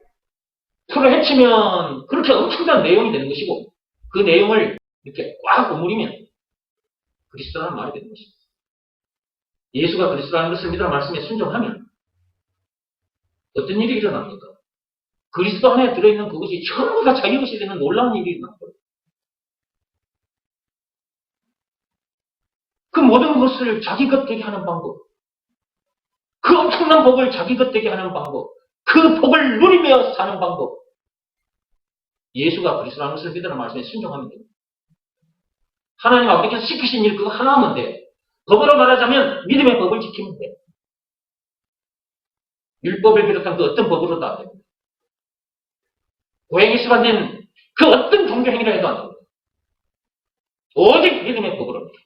풀어 헤치면 그렇게 엄청난 내용이 되는 것이고, 그 내용을 이렇게 꽉 오므리면 그리스도라는 말이 되는 것입니다. 예수가 그리스도라는 것을 믿으라 말씀에 순종하면 어떤 일이 일어납니까? 그리스도 안에 들어있는 그것이 전부 다 자기 것이 되는 놀라운 일이 일어납니다. 그 모든 것을 자기 것 되게 하는 방법, 그 엄청난 복을 자기 것 되게 하는 방법, 그 복을 누리며 사는 방법, 예수가 그리스도라는 것을 믿으라는 말씀에 순종하면 됩니다. 하나님 아버지께서 시키신 일 그거 하나 하면 돼. 법으로 말하자면 믿음의 법을 지키면 돼. 율법을 비롯한 그 어떤 법으로도 안 됩니다. 고행이 수반된 그 어떤 종교 행위를 해도 안 됩니다. 오직 믿음의 법으로입니다.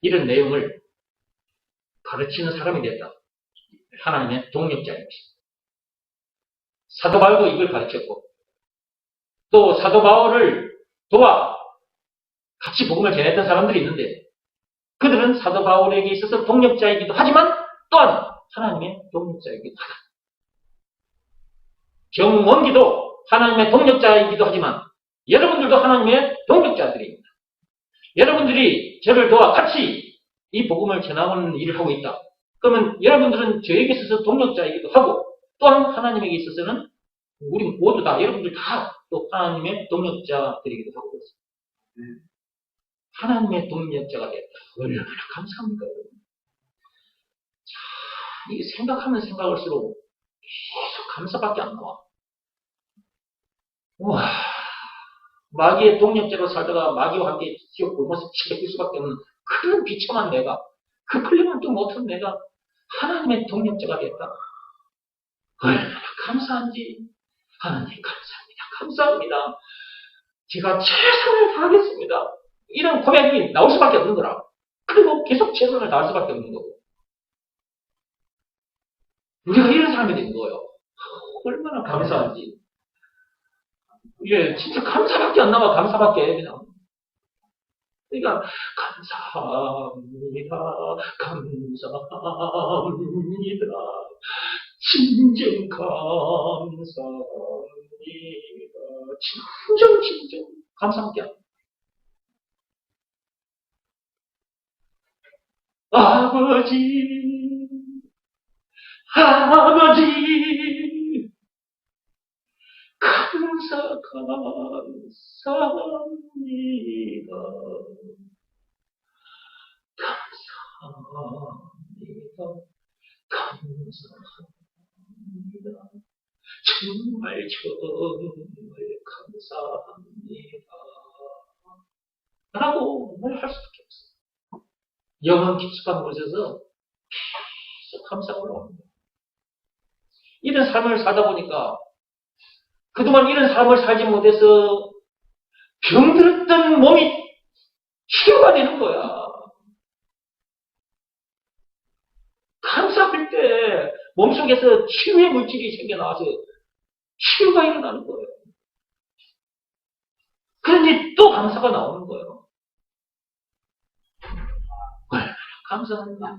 이런 내용을 가르치는 사람이 됐다. 하나님의 동력자인 것입니다. 사도 바울도 이걸 가르쳤고, 또 사도 바울을 도와 같이 복음을 전했던 사람들이 있는데, 그들은 사도 바울에게 있어서 동력자이기도 하지만 또한 하나님의 동력자이기도 하다. 정원기도 하나님의 동력자이기도 하지만 여러분들도 하나님의 동력자들입니다. 여러분들이 저를 도와 같이 이 복음을 전하는 일을 하고 있다. 그러면 여러분들은 저에게 있어서 동력자이기도 하고 또한 하나님에게 있어서는 우리 모두 다 여러분들 다 또 하나님의 동력자들이기도 하고 그렇습니다. 하나님의 동력자가 됐다. 얼마나 감사합니까, 여러분? 자, 이게 생각하면 생각할수록 계속 감사밖에 안 나와. 와, 마귀의 동력자로 살다가 마귀와 함께 지옥 골목에서 지킬 수밖에 없는 그런 비참한 내가, 그 클리먼트 못한 내가 하나님의 동력자가 됐다. 얼마나 감사한지. 하나님 감사합니다. 감사합니다. 제가 최선을 다하겠습니다. 이런 고백이 나올 수밖에 없는 거라. 그리고 계속 최선을 다할 수밖에 없는 거고. 우리가 이런 사람이 된 거예요. 얼마나 감사한지. 이게 진짜 감사밖에 안 나와. 감사밖에 그냥. 그러니까 감사합니다. 감사합니다. 진정 감사합니다. 진정 감사합니다. 아버지 감사합니다. 정말 감사합니다. 라고 뭘 할 수밖에 없어요. 영혼 깊숙한 곳에서 계속 감사가 올라옵니다. 이런 삶을 살다 보니까 그동안 이런 삶을 살지 못해서 병들었던 몸이 치유가 되는 거야. 감사할 때 몸속에서 치유의 물질이 생겨나와서 치유가 일어나는 거예요. 그러니 또 감사가 나오는 거예요. 감사합니다.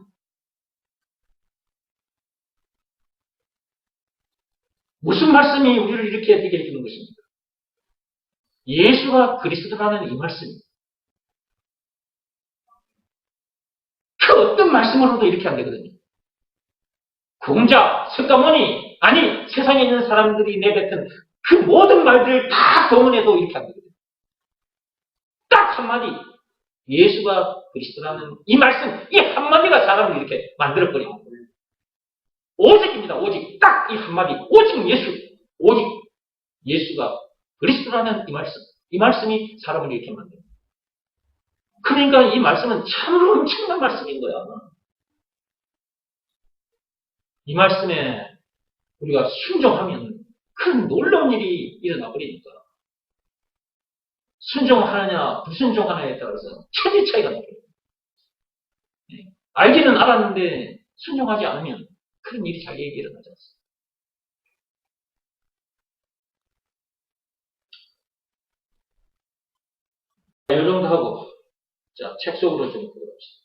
무슨 말씀이 우리를 이렇게 되게 해주는 것입니까? 예수가 그리스도라는 이 말씀입니다. 그 어떤 말씀으로도 이렇게 안 되거든요. 공자, 석가모니, 아니 세상에 있는 사람들이 내뱉은 그 모든 말들을 다 동원해도 이렇게 안 되거든요. 딱 한마디, 예수가 그리스도라는 이 말씀, 이 한마디가 사람을 이렇게 만들어버리는 거예요. 오직입니다. 오직. 딱 이 한마디. 오직 예수. 오직 예수가 그리스도라는 이 말씀. 이 말씀이 사람을 이렇게 만듭니다. 그러니까 이 말씀은 참으로 엄청난 말씀인 거야. 이 말씀에 우리가 순종하면 큰 놀라운 일이 일어나 버리니까. 순종하느냐, 불순종하느냐에 따라서 천지 차이가 나버려요. 알기는 알았는데 순종하지 않으면 그런 일이 자기에게 일어나지 않습니다. 이 정도 하고, 자, 책 속으로 좀 들어갑시다.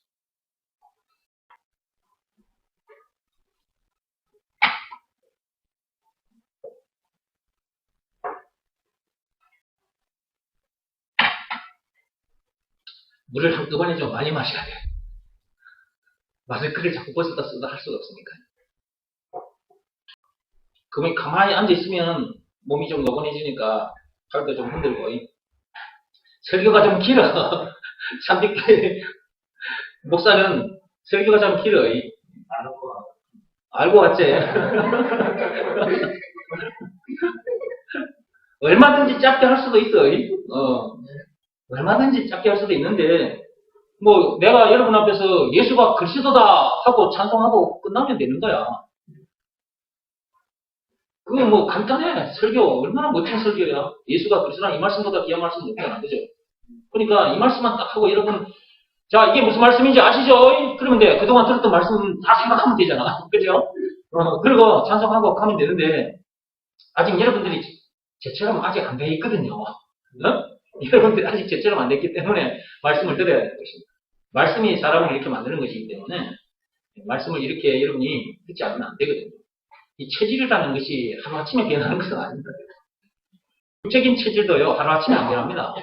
물을 한꺼번에 좀 많이 마셔야 돼. 마스크를 자꾸 벗었다 쓰다 할 수가 없으니까. 그러면 가만히 앉아있으면 몸이 좀 노곤해지니까 팔도 좀 흔들고. 설교가 좀 길어. 참듣게 목사는 설교가 좀 길어. 알고 왔지? 얼마든지 짧게 할 수도 있어. 얼마든지 짧게 할 수도 있는데 뭐 내가 여러분 앞에서 예수가 그리스도다 하고 찬송하고 끝나면 되는 거야. 그거 뭐 간단해. 설교 얼마나 멋진 설교야. 예수가 그리스도라 이 말씀보다 귀한 말씀은 없잖아. 그죠? 그러니까 이 말씀만 딱 하고 여러분 자 이게 무슨 말씀인지 아시죠? 그러면 돼. 그동안 들었던 말씀 다 생각하면 되잖아. 그죠? 그리고 찬송하고 가면 되는데 아직 여러분들이 저처럼 아직 안 돼 있거든요. 여러분들이 아직 저처럼 안 됐기 때문에 말씀을 들어야 되는 것입니다. 말씀이 사람을 이렇게 만드는 것이기 때문에 말씀을 이렇게 여러분이 듣지 않으면 안 되거든요. 이 체질이라는 것이 하루아침에 변하는 것은 아닙니다. 육적인 체질도요, 하루아침에 안 변합니다.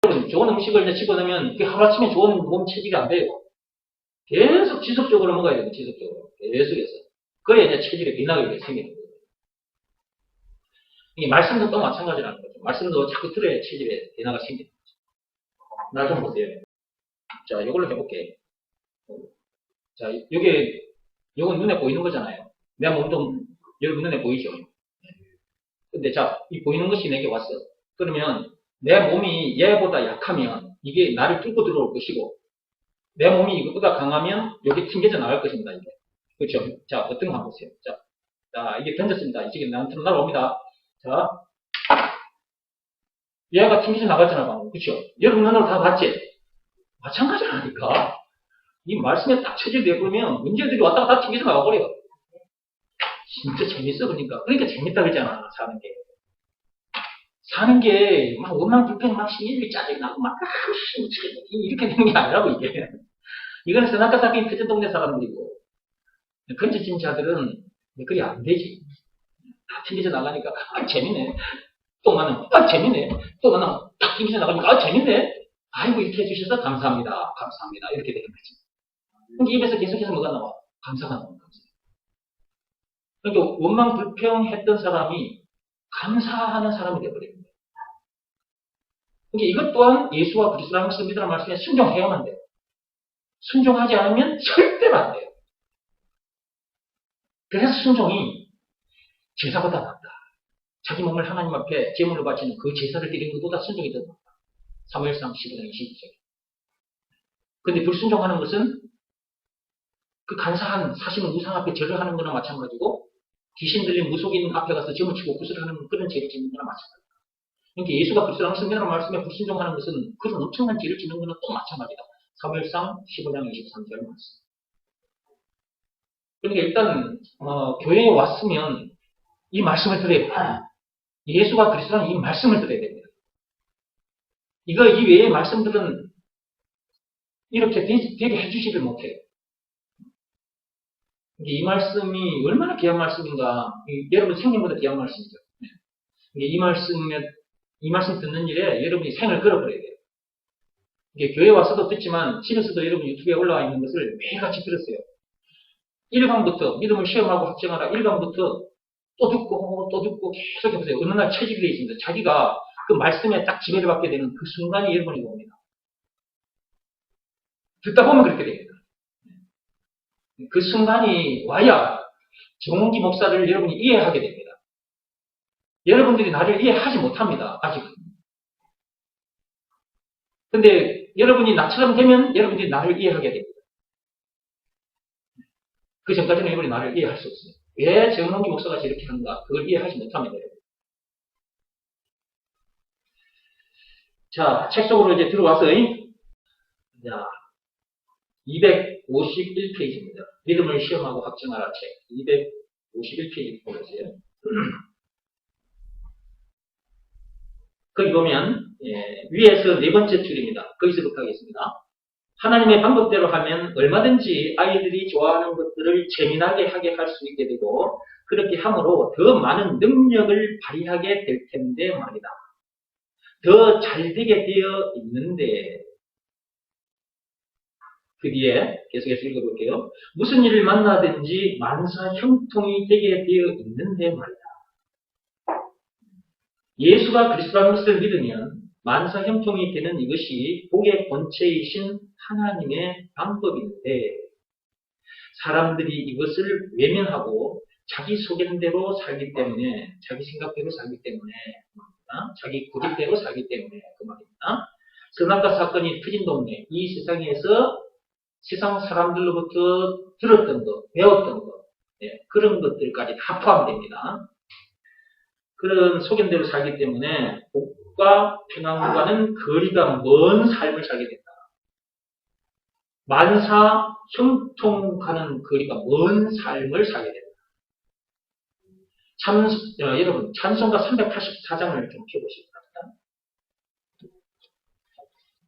여러분, 좋은 음식을 이제 집어넣으면 그 하루아침에 좋은 몸 체질이 안 돼요. 계속 지속적으로 먹어야 돼요, 지속적으로. 계속해서. 그래야 이제 체질의 변화가 생기는 거예요. 이게 말씀도 또 마찬가지라는 거죠. 말씀도 자꾸 들어야 체질의 변화가 생기는 거죠. 나 좀 보세요. 자, 이걸로 해볼게. 자, 요건 눈에 보이는 거잖아요. 내 몸도 여러분 눈에 보이죠? 근데 자, 이 보이는 것이 내게 왔어. 그러면 내 몸이 얘보다 약하면 이게 나를 뚫고 들어올 것이고, 내 몸이 이것보다 강하면 여기 튕겨져 나갈 것입니다, 이게. 그렇죠? 자, 어떤 거 한번 보세요. 자, 이게 던졌습니다. 이쪽에 나한테 날아옵니다. 자, 얘가 튕겨져 나갔잖아, 방금. 그렇죠? 여러분 눈으로 다 봤지? 마찬가지라니까. 이 말씀에 딱 체질되어버리면 문제들이 왔다 갔다 튕겨져 나가버려. 진짜 재밌어, 그러니까 재밌다 그러잖아, 사는 게. 사는 게, 막, 원망, 불평, 막, 신일이 짜증나고, 막, 이렇게 되는 게 아니라고, 이게. 이거는 스나카 사킨 표준 동네 사람들이고, 건지진 자들은, 그게 안 되지. 다 튕겨져 나가니까, 아, 재밌네. 또 만나면, 아, 재밌네. 또 만나면, 딱 튕겨져 나가니까, 아, 재밌네. 아이고, 이렇게 해주셔서 감사합니다. 감사합니다. 이렇게 되는 거지. 근데 입에서 계속해서 뭐가 나와? 감사가 나오는 거지. 그러니까, 원망, 불평 했던 사람이, 감사하는 사람이 되어버립니다. 그러니까 이것 또한 예수와 그리스도라는 것을 믿으라는 말씀에 순종해야만 돼요. 순종하지 않으면 절대로 안 돼요. 그래서 순종이 제사보다 낫다. 자기 몸을 하나님 앞에 제물로 바치는 그 제사를 드리는 것보다 순종이 더 낫다. 사무엘상 15장 22절. 근데 불순종하는 것은 그 간사한 사실은 우상 앞에 절을 하는 거나 마찬가지고 귀신 들린 무속인 앞에 가서 점을 치고 구슬하는 그런 죄를 짓는 거나 마찬가지다. 그러니까 예수가 그리스도라는 성경의 말씀에 불순종하는 것은 그런 엄청난 죄를 짓는 거나 또 마찬가지다. 사무엘상 15장 23절 말씀. 그러니까 일단 교회에 왔으면 이 말씀을 들어야 됩니다. 예수가 그리스도라는 이 말씀을 들어야 됩니다. 이 외의 말씀들은 이렇게 되게 해주지를 못해요. 이 말씀이 얼마나 귀한 말씀인가. 여러분 생명보다 귀한 말씀이죠. 이 말씀 듣는 일에 여러분이 생을 걸어버려야 돼요. 이게 교회 와서도 듣지만 집에서도 여러분 유튜브에 올라와 있는 것을 매일같이 들었어요. 1강부터 믿음을 시험하고 확정하라 1강부터 또 듣고 계속 해보세요. 어느 날 체질이 되어 있습니다. 자기가 그 말씀에 딱 지배를 받게 되는 그 순간이 여러분이 옵니다. 듣다 보면 그렇게 됩니다. 그 순간이 와야 정홍기 목사를 여러분이 이해하게 됩니다. 여러분들이 나를 이해하지 못합니다. 아직은. 근데 여러분이 나처럼 되면 여러분들이 나를 이해하게 됩니다. 그 전까지는 여러분이 나를 이해할 수 없어요. 왜 정홍기 목사가 저렇게 하는가? 그걸 이해하지 못합니다. 여러분. 자, 책 속으로 이제 들어와서 자, 251페이지입니다. 믿음을 시험하고 확증하라 책. 251페이지 보세요. 거기 보면 위에서 네 번째 줄입니다. 거기서부터 하겠습니다. 하나님의 방법대로 하면 얼마든지 아이들이 좋아하는 것들을 재미나게 하게 할 수 있게 되고 그렇게 함으로 더 많은 능력을 발휘하게 될 텐데 말이다. 더 잘되게 되어 있는데 그 뒤에 계속해서 읽어볼게요. 무슨 일을 만나든지 만사 형통이 되게 되어 있는데 말이다. 예수가 그리스도라는 것을 믿으면 만사 형통이 되는 이것이 복의 본체이신 하나님의 방법인데 사람들이 이것을 외면하고 자기 소견대로 살기 때문에 자기 생각대로 살기 때문에 자기 고집대로 살기 때문에 그 말입니다. 선악과 사건이 터진 동네 이 세상에서 세상 사람들로부터 들었던 것, 배웠던 것 그런 것들까지 다 포함됩니다. 그런 소견대로 살기 때문에 복과 평안과는 거리가 먼 삶을 살게 된다. 만사 형통하는 거리가 먼 삶을 살게 된다. 여러분 찬송가 384장을 좀 펴보시기 바랍니다.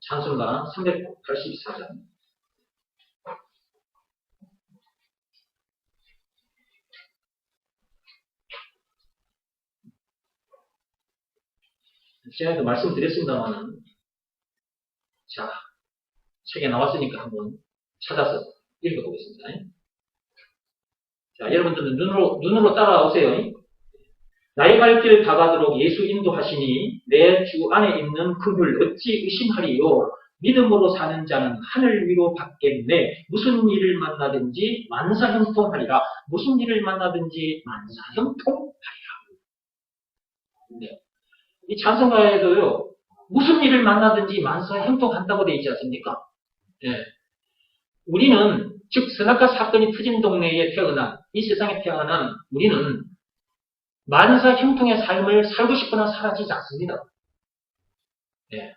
찬송가 384장 제가 말씀드렸습니다만, 자, 책에 나왔으니까 한번 찾아서 읽어보겠습니다. 자, 여러분들은 눈으로 따라오세요. 나의 갈 길 다가도록 예수 인도하시니 내 주 안에 있는 그를 어찌 의심하리요. 믿음으로 사는 자는 하늘 위로 받겠네. 무슨 일을 만나든지 만사형통하리라. 무슨 일을 만나든지 만사형통하리라. 네. 이 찬송가에도요, 무슨 일을 만나든지 만사형통한다고 되어 있지 않습니까? 네. 우리는, 즉, 선악과 사건이 터진 동네에 태어난, 이 세상에 태어난 우리는 만사형통의 삶을 살고 싶거나 사라지지 않습니다. 네.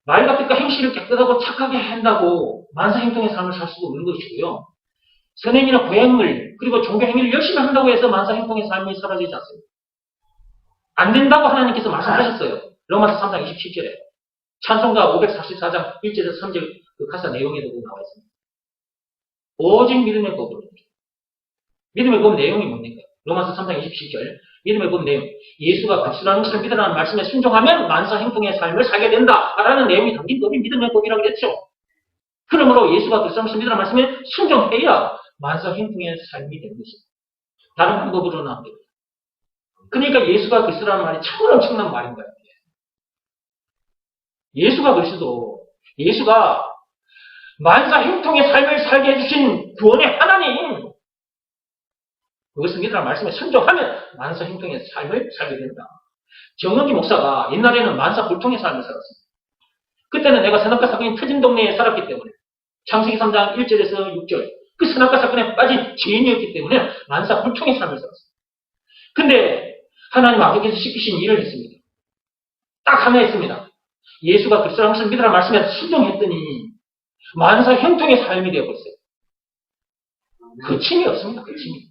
말과 뜻과 행실을 깨끗하고 착하게 한다고 만사형통의 삶을 살 수가 없는 것이고요. 선행이나 고행을, 그리고 종교행위를 열심히 한다고 해서 만사형통의 삶이 사라지지 않습니다. 안 된다고 하나님께서 말씀하셨어요. 로마서 3장 27절에. 찬송가 544장 1절에서 3절 그 가사 내용에도 나와 있습니다. 오직 믿음의 법으로. 믿음의 법 내용이 뭡니까? 로마서 3장 27절. 믿음의 법 내용. 예수가 그리스도라는 것을 믿으라는 말씀에 순종하면 만사형통의 삶을 살게 된다. 라는 내용이 담긴 법이 믿음의 법이라고 그랬죠. 그러므로 예수가 그리스도라는 것을 믿으라는 말씀에 순종해야 만사형통의 삶이 되는 것입니다. 다른 방법으로는 안 됩니다. 그러니까 예수가 그리스도라는 말이 참으로 엄청난 말인 거예요. 예수가 그리스도, 예수가 만사형통의 삶을 살게 해주신 구원의 하나님, 그것을 믿으라는 말씀에 순종하면 만사형통의 삶을 살게 된다. 정은기 목사가 옛날에는 만사불통의 삶을 살았습니다. 그때는 내가 선악과 사건이 터진 동네에 살았기 때문에 창세기 3장 1절에서 6절 그 선악과 사건에 빠진 죄인이었기 때문에 만사불통의 삶을 살았습니다. 근데 하나님 아버지께서 시키신 일을 했습니다. 딱 하나 했습니다. 예수가 그리스도라는 것을 믿으라는 말씀에 순종했더니 만사형통의 삶이 되어버렸어요. 거침이 없습니다. 거침이.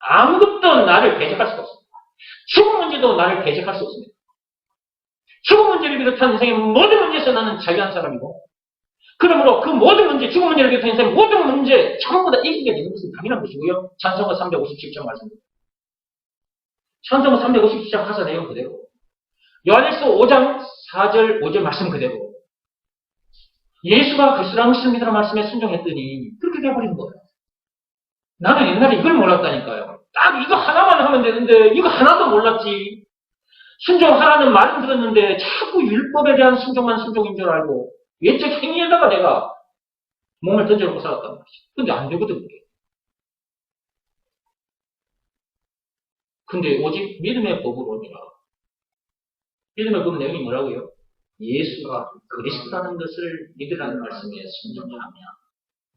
아무것도 나를 대적할 수가 없습니다. 죽음 문제도 나를 대적할 수 없습니다. 죽음 문제를 비롯한 인생의 모든 문제에서 나는 자유한 사람이고, 그러므로 그 모든 문제, 죽음 문제를 비롯한 인생의 모든 문제 전부 다 이기게 되는 것은 당연한 것이고요. 찬송가 357장 말씀입니다. 찬송가 357장 가사 내용 그대로. 요한일서 5장 4절 5절 말씀 그대로. 예수가 그리스도라는 것을 믿으라는 말씀에 순종했더니 그렇게 돼버린 거예요. 나는 옛날에 이걸 몰랐다니까요. 딱 이거 하나만 하면 되는데 이거 하나도 몰랐지. 순종하라는 말은 들었는데 자꾸 율법에 대한 순종만 순종인 줄 알고 외적 행위에다가 내가 몸을 던져놓고 살았단 말이지. 근데 안 되거든 그게. 근데 오직 믿음의 법으로니라. 믿음의 법 내용이 뭐라고요? 예수가 그리스도라는 것을 믿으라는 말씀에 순종하며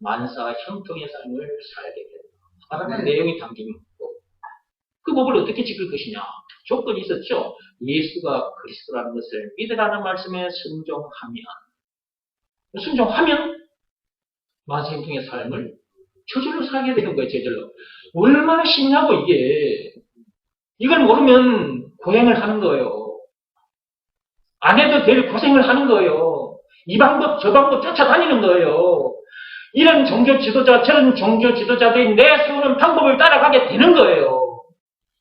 만사 형통의 삶을 살게 된다. 라는 내용이 담긴 법. 그 법을 어떻게 지킬 것이냐? 조건이 있었죠. 예수가 그리스도라는 것을 믿으라는 말씀에 순종하면 만사 형통의 삶을 저절로 살게 되는 거예요. 저절로. 얼마나 쉽냐고 이게. 이걸 모르면 고행을 하는 거예요. 안 해도 될 고생을 하는 거예요. 이 방법 저 방법 쫓아다니는 거예요. 이런 종교 지도자 저런 종교 지도자들이 내세우는 방법을 따라가게 되는 거예요.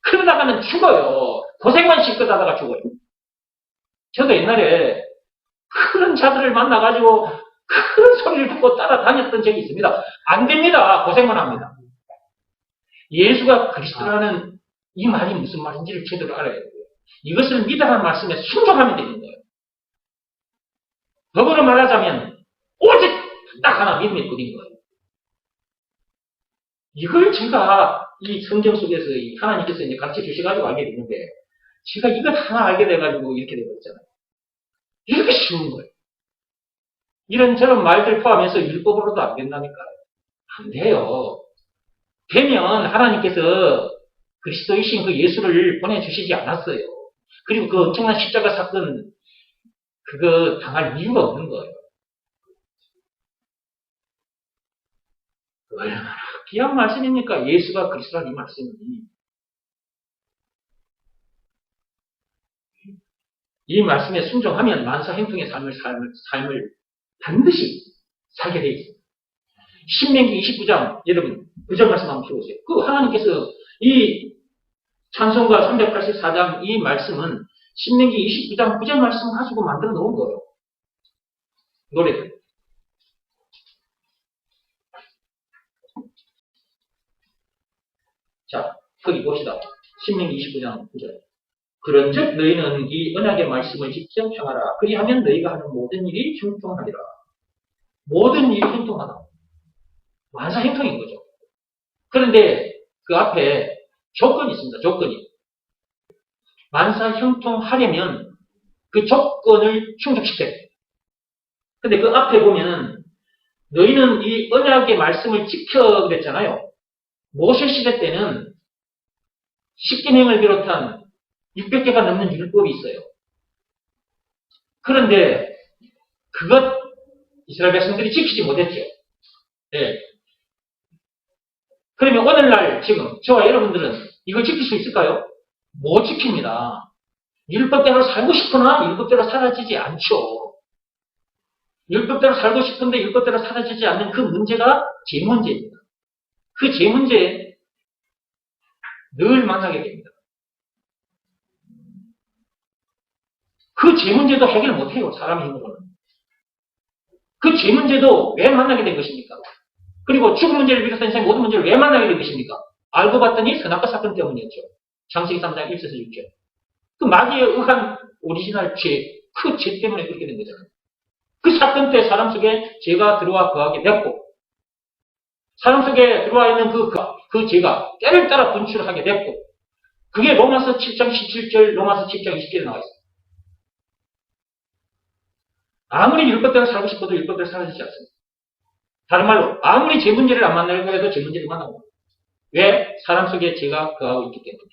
그러다가는 죽어요. 고생만 실컷 하다가 죽어요. 저도 옛날에 그런 자들을 만나가지고 그런 소리를 듣고 따라다녔던 적이 있습니다. 안 됩니다. 고생만 합니다. 예수가 그리스도라는 이 말이 무슨 말인지를 제대로 알아야 돼요. 이것을 믿으라는 말씀에 순종하면 되는 거예요. 법으로 말하자면 오직 딱 하나 믿음의 뿌린 거예요. 이걸 제가 이 성경 속에서 하나님께서 이제 가르쳐 주셔가지고 알게 됐는데, 제가 이걸 하나 알게 돼가지고 이렇게 되어있잖아요. 이렇게 쉬운 거예요. 이런 저런 말들 포함해서 율법으로도 안 된다니까요. 안 돼요. 되면 하나님께서 그리스도이신 그 예수를 보내주시지 않았어요. 그리고 그 엄청난 십자가 사건, 그거 당할 이유가 없는 거예요. 얼마나 귀한 말씀입니까? 예수가 그리스도라는 이 말씀이. 이 말씀에 순종하면 만사형통의 삶을 반드시 살게 되어 있습니다. 신명기 29장, 여러분, 9절 말씀 한번 펴보세요. 그 하나님께서 이 찬송가 384장 이 말씀은 신명기 29장 9절 말씀 가지고 만들어 놓은 거예요. 노래. 자, 거기 봅시다. 신명기 29장 9절. 그런즉 너희는 이 언약의 말씀을 직접 행하라. 그리하면 너희가 하는 모든 일이 형통하리라. 모든 일이 형통하다. 만사 형통인 거죠. 그런데 그 앞에 조건이 있습니다. 조건이. 만사 형통하려면 그 조건을 충족시켜야 돼요. 근데 그 앞에 보면은 너희는 이 언약의 말씀을 지켜 그랬잖아요. 모세 시대 때는 십계명을 비롯한 600개가 넘는 율법이 있어요. 그런데 그것 이스라엘 백성들이 지키지 못했죠. 네. 그러면 오늘날 지금 저와 여러분들은 이걸 지킬 수 있을까요? 못 지킵니다. 율법대로 살고 싶으나 율법대로 살아지지 않죠. 율법대로 살고 싶은데 율법대로 살아지지 않는 그 문제가 제 문제입니다. 그 제 문제에 늘 만나게 됩니다. 그 제 문제도 해결 못해요. 사람의 힘으로는. 그 제 문제도 왜 만나게 된 것입니까? 그리고 죽은 문제를 비롯한 인생의 모든 문제를 왜 만나게 된 것입니까? 알고 봤더니 선악과 사건 때문이었죠. 창세기 3장 1절에서 6절. 그 마귀에 의한 오리지널 죄, 그 죄 때문에 그렇게 된 거잖아요. 그 사건 때 사람 속에 죄가 들어와 거하게 됐고, 사람 속에 들어와 있는 그 죄가 때를 따라 분출하게 됐고, 그게 로마서 7장 17절, 로마서 7장 20절에 나와 있습니다. 아무리 율법대로 살고 싶어도 율법대로 살아지지 않습니다. 다른 말로 아무리 죄 문제를 안 만나려고 해도 죄 문제를 만나고. 왜? 사람 속에 죄가 거하고 있기 때문에.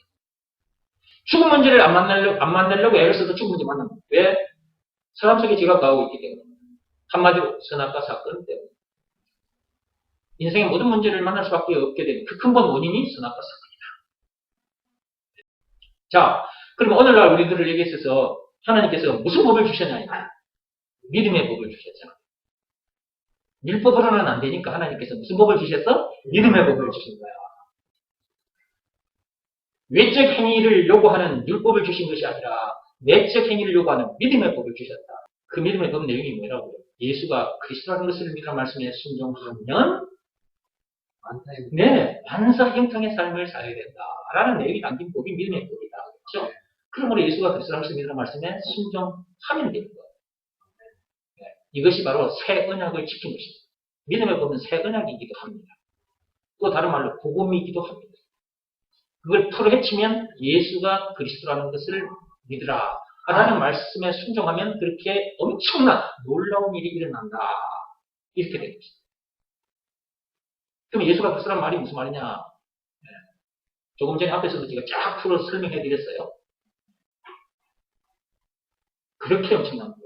죽은 문제를 안 만나려고 애를 써도 죽은 문제 만납니다. 왜? 사람 속에 죄가 거하고 있기 때문에. 한마디로 선악과 사건 때문에. 인생의 모든 문제를 만날 수밖에 없게 되는 그 근본 원인이 선악과 사건이다. 자, 그러면 오늘날 우리들에게 있어서 하나님께서 무슨 법을 주셨냐? 믿음의 법을 주셨잖아. 율법으로는 안 되니까 하나님께서 무슨 법을 주셨어? 믿음의 법을 주신 거야. 외적 행위를 요구하는 율법을 주신 것이 아니라 내적 행위를 요구하는 믿음의 법을 주셨다. 그 믿음의 법 내용이 뭐라고요? 예수가 그리스도라는 것을 믿으라 말씀에 순종하면 만사 형통의 삶을 살아야 된다라는 내용이 담긴 법이 믿음의 법이다. 그렇죠? 그러므로 예수가 그리스도라는 것을 믿으라 말씀에 순종하면 되는 거예요. 이것이 바로 새 언약을 지킨 것입니다. 믿음의 법은 새 언약이기도 합니다. 또 다른 말로 복음이기도 합니다. 그걸 풀어헤치면 예수가 그리스도라는 것을 믿으라 라는 말씀에 순종하면 그렇게 엄청난 놀라운 일이 일어난다. 이렇게 되는 것입니다. 그럼 예수가 그리스도라는 말이 무슨 말이냐? 조금 전에 앞에서도 제가 쫙 풀어 설명해 드렸어요. 그렇게 엄청난 거예요.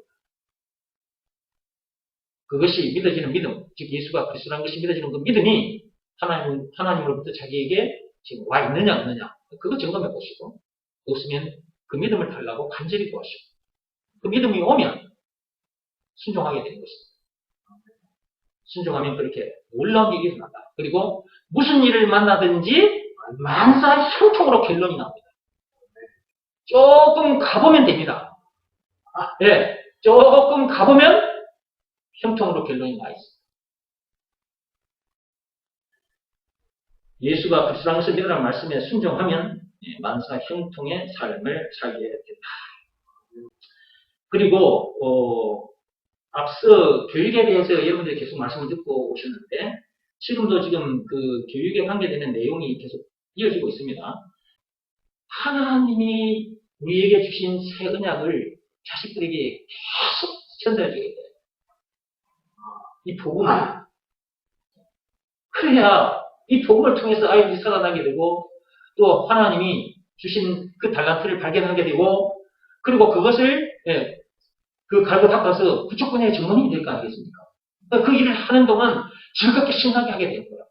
그것이 믿어지는 믿음, 즉 예수가 그리스도라는 것이 믿어지는 그 믿음이 하나님으로부터 자기에게 지금 와 있느냐 없느냐 그거 점검해 보시고 없으면 그 믿음을 달라고 간절히 구하시고 그 믿음이 오면 순종하게 되는 것입니다. 순종하면 그렇게 놀라운 일이 일어난다. 그리고 무슨 일을 만나든지 만사 형통으로 결론이 나옵니다. 조금 가보면 됩니다. 네, 조금 가보면 형통으로 결론이 나 있습니다. 예수가 그리스도라는 것을 믿으라는 말씀에 순종하면 만사 형통의 삶을 살게 된다. 그리고 앞서 교육에 대해서 여러분들이 계속 말씀을 듣고 오셨는데 지금도 지금 그 교육에 관계되는 내용이 계속 이어지고 있습니다. 하나님이 우리에게 주신 새 언약을 자식들에게 계속 전달해줘야 돼요. 이 복음을. 그래야 이 복음을 통해서 아이들이 살아나게 되고 또 하나님이 주신 그 달란트를 발견하게 되고 그리고 그것을 그 갈고 닦아서 그쪽 분야의 전문인이 될 거 아니겠습니까? 그 일을 하는 동안 즐겁게 신나게 하게 되는 거야.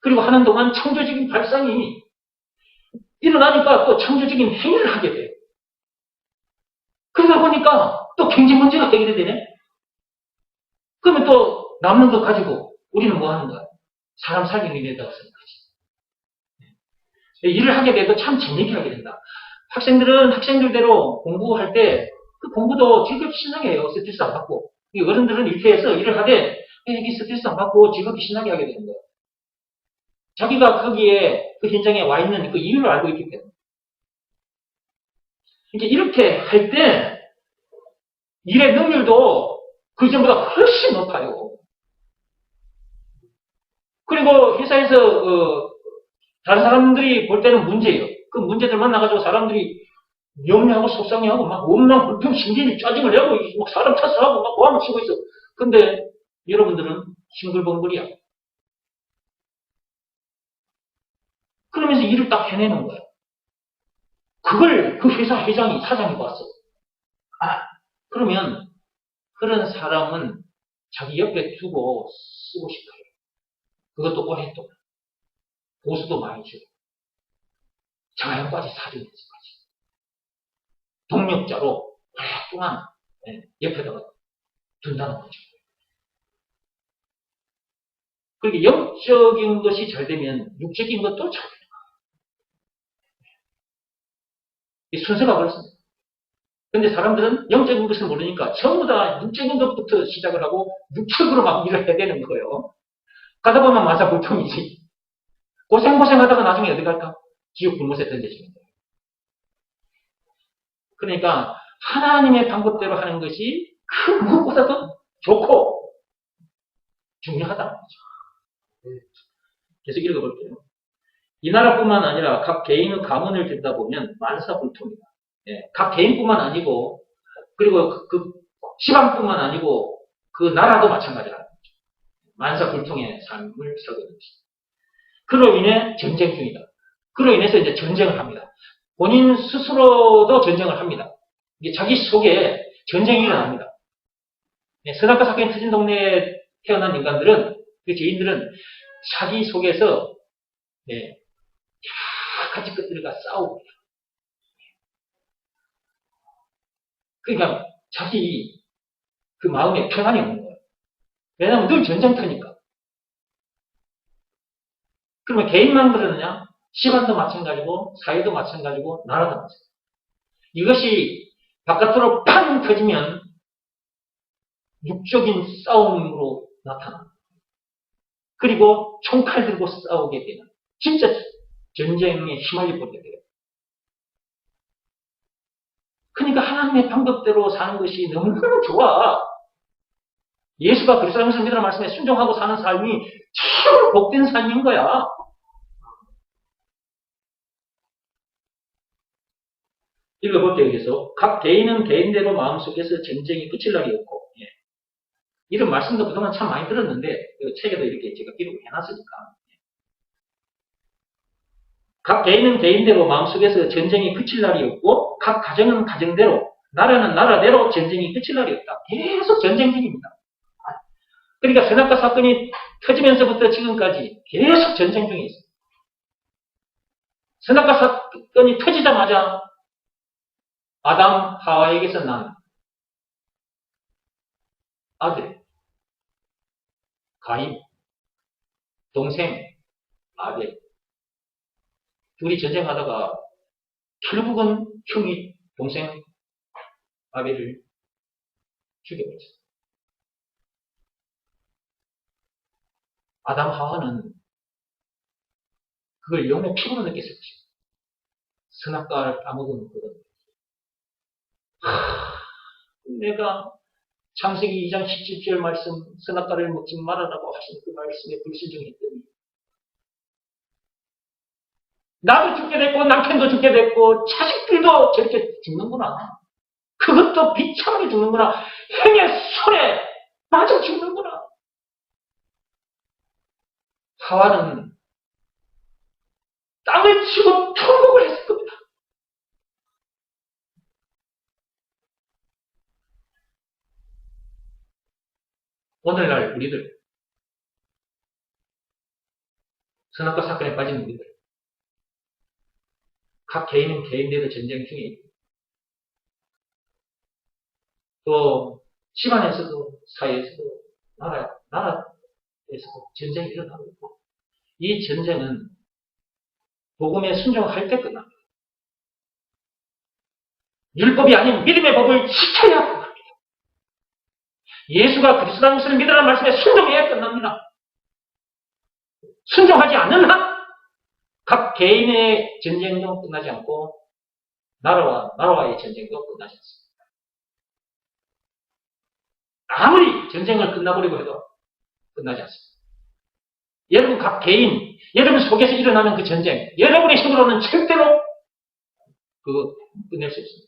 그리고 하는 동안 창조적인 발상이 일어나니까 또 창조적인 행위를 하게 돼요. 그러다 보니까 또 경제 문제가 되게 되네. 그러면 또 남는 거 가지고 우리는 뭐 하는 거야? 사람 살리는 일에다 쓰는 거지. 일을 하게 돼도 참 재미있게 하게 된다. 학생들은 학생들대로 공부할 때 그 공부도 즐겁게 신나게 해요. 스트레스 안 받고. 어른들은 이렇게 해서 일을 하되 이게 스트레스 안 받고 즐겁게 신나게 하게 되는 거예요. 자기가 거기에 그 현장에 와 있는 그 이유를 알고 있기 때문에. 이제 이렇게 할 때 일의 능률도 그 전보다 훨씬 높아요. 그리고 회사에서 다른 사람들이 볼 때는 문제예요. 그 문제들 만나가지고 사람들이 염려하고 속상해하고 막 원망, 불평, 신경이 짜증을 내고 막 사람 탓을 하고 막 고함을 치고 있어. 근데 여러분들은 싱글벙글이야. 그러면서 일을 딱 해내는 거야. 그걸 그 회사 회장이 사장이 봤어. 아, 그러면 그런 사람은 자기 옆에 두고 쓰고 싶어요. 그것도 오랫동안. 보수도 많이 주고. 장학금까지 사주면서까지. 동력자로 오랫동안 옆에다가 둔다는 거죠. 그렇게 영적인 것이 잘 되면 육적인 것도 잘 돼요. 이 순서가 그렇습니다. 근데 사람들은 영적인 것을 모르니까 전부 다 육적인 것부터 시작을 하고 육적으로 막 일을 해야 되는 거예요. 가다 보면 만사불통이지. 고생하다가 나중에 어디 갈까? 지옥 불못에 던져지는 거예요. 그러니까 하나님의 방법대로 하는 것이 그 무엇보다도 좋고 중요하다는 거죠. 계속 읽어볼게요. 이 나라뿐만 아니라 각 개인의 가문을 듣다 보면 만사불통이다. 각 개인뿐만 아니고 그리고 그 시방뿐만 아니고 그 나라도 마찬가지라는 거죠. 만사불통의 삶을 살고 있는 것이다. 그로 인해 전쟁 중이다. 그로 인해서 이제 전쟁을 합니다. 본인 스스로도 전쟁을 합니다. 이게 자기 속에 전쟁이 일어납니다. 선악과 사건이 터진 동네에 태어난 인간들은, 그 죄인들은 자기 속에서 여러 가지 것들과 싸우고, 그러니까 자기 그 마음에 평안이 없는 거예요. 왜냐하면 늘 전쟁터니까. 그러면 개인만 그러느냐? 시간도 마찬가지고, 사회도 마찬가지고, 나라도 마찬가지고. 이것이 바깥으로 팡 터지면 육적인 싸움으로 나타납니다. 그리고 총칼 들고 싸우게 되는 진짜 전쟁에 휘말려 보게 돼요. 그러니까 하나님의 방법대로 사는 것이 너무너무 좋아. 예수가 그리스도의 믿으라 말씀에 순종하고 사는 삶이 참 복된 삶인 거야. 읽어볼게요. 여기서 각 개인은 개인대로 마음속에서 전쟁이 끝일 날이 없고, 이런 말씀도 그동안 참 많이 들었는데 책에도 이렇게 제가 기록을 해놨으니까, 각 개인은 개인대로 마음속에서 전쟁이 그칠 날이 없고 각 가정은 가정대로 나라는 나라대로 전쟁이 그칠 날이 없다. 계속 전쟁 중입니다. 그러니까 선악과 사건이 터지면서부터 지금까지 계속 전쟁 중에 있습니다. 선악과 사건이 터지자마자 아담 하와에게서 난 아들 가인, 동생 아벨, 둘이 전쟁하다가 결국은 형이 동생 아벨을 죽여버렸어요. 아담 하와는 그걸 영의 피부로 느꼈을 것이고, 선악과를 따먹은 그건 내가 창세기 2장 17절 말씀, 선악과를 먹지 말아라고 하신 그 말씀에 불순종했더니 나도 죽게 됐고 남편도 죽게 됐고 자식들도 저렇게 죽는구나. 그것도 비참하게 죽는구나. 행의 손에 맞아 죽는구나. 하와는 땅을 치고 통곡을 했을 겁니다. 오늘날 우리들, 선악과 사건에 빠진 우리들, 각 개인은 개인대로 전쟁 중에 있고, 또 집안에서도 사회에서도 나라에서도 전쟁이 일어나고 있고, 이 전쟁은 복음에 순종할 때 끝납니다. 율법이 아닌 믿음의 법을 지켜야 끝납니다. 예수가 그리스도라는 것을 믿으라는 말씀에 순종해야 끝납니다. 순종하지 않는 한 각 개인의 전쟁도 끝나지 않고 나라와의 전쟁도 끝나지 않습니다. 아무리 전쟁을 끝나버리고 해도 끝나지 않습니다. 여러분 각 개인, 여러분 속에서 일어나는 그 전쟁, 여러분의 힘으로는 절대로 그거 끝낼 수 없습니다.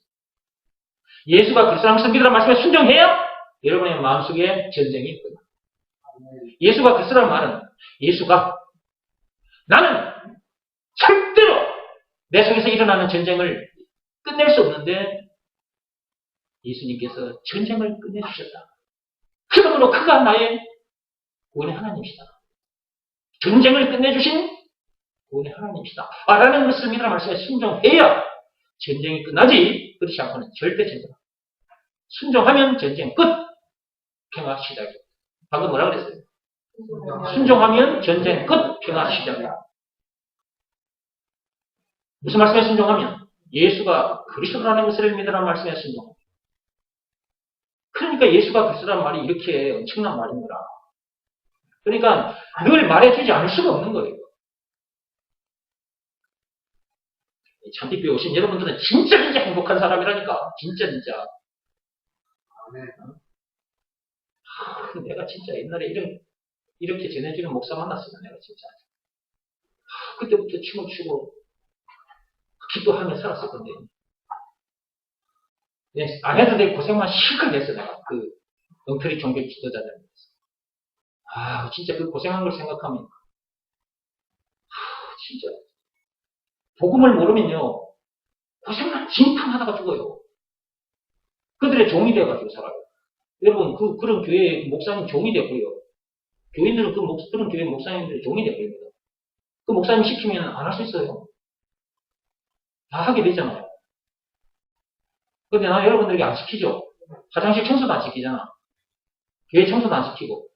예수가 그리스도라는 것을 믿으라는 말씀에 순종해야 여러분의 마음속에 전쟁이 끝납니다. 예수가 그리스도라는 말은 예수가 나는 절대로 내 속에서 일어나는 전쟁을 끝낼 수 없는데 예수님께서 전쟁을 끝내주셨다. 그러므로 그가 나의 구원의 하나님이시다. 전쟁을 끝내주신 구원의 하나님이시다. 라는 것을 믿으라는 말씀에 순종해야 전쟁이 끝나지. 그렇지 않고는 절대 전쟁. 순종하면 전쟁 끝. 평화 시작이다. 방금 뭐라 그랬어요? 순종하면 전쟁 끝. 평화 시작이다. 무슨 말씀에 순종하면? 예수가 그리스도라는 것을 믿으라는 말씀에 순종. 그러니까 예수가 그리스도라는 말이 이렇게 엄청난 말입니다. 그러니까 늘 말해주지 않을 수가 없는 거예요. 잔디교회 오신 여러분들은 진짜 행복한 사람이라니까. 진짜. 내가 진짜 옛날에 이렇게 전해주는 목사 만났으면 내가 진짜 그때부터 춤을 추고 기도하며 살았을 건데 안 해도 될 고생만 실컷 했어 내가 그 엉터리 종교 지도자들에서. 진짜 그 고생한 걸 생각하면 진짜 복음을 모르면요 고생만 진탕하다가 죽어요. 그들의 종이 돼가지고 살아요. 여러분 그런 교회 목사님 종이 되고요. 교인들은 그런 교회 목사님들의 종이 되버립니다. 그 목사님 시키면 안 할 수 있어요. 다 하게 되잖아요. 근데 나 여러분들에게 안 시키죠. 화장실 청소도 안 시키잖아. 교회 청소도 안 시키고.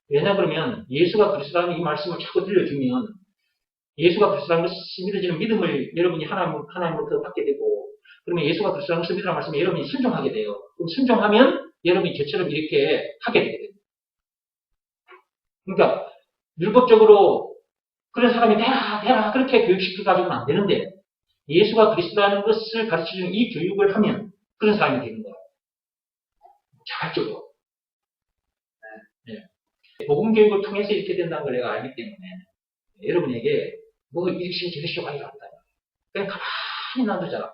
왜냐 그러면 예수가 그리스도라는 이 말씀을 자꾸 들려주면 예수가 그리스도라는 것을 믿어지는 믿음을 여러분이 하나님으로부터 받게 되고 그러면 예수가 그리스도라는 것을 믿으라는 말씀에 여러분이 순종하게 돼요. 그럼 순종하면 여러분이 저처럼 이렇게 하게 되게 돼요. 그러니까 율법적으로 그런 사람이 되라 그렇게 교육시켜가지고는 안 되는데 예수가 그리스도라는 것을 가르쳐주는 이 교육을 하면 그런 사람이 되는 거예요. 자발적으로. 복음 교육을 통해서 이렇게 된다는 걸 내가 알기 때문에 여러분에게 뭐 이러시오 저러시오 하기가 안 돼요. 그냥 가만히 놔두잖아.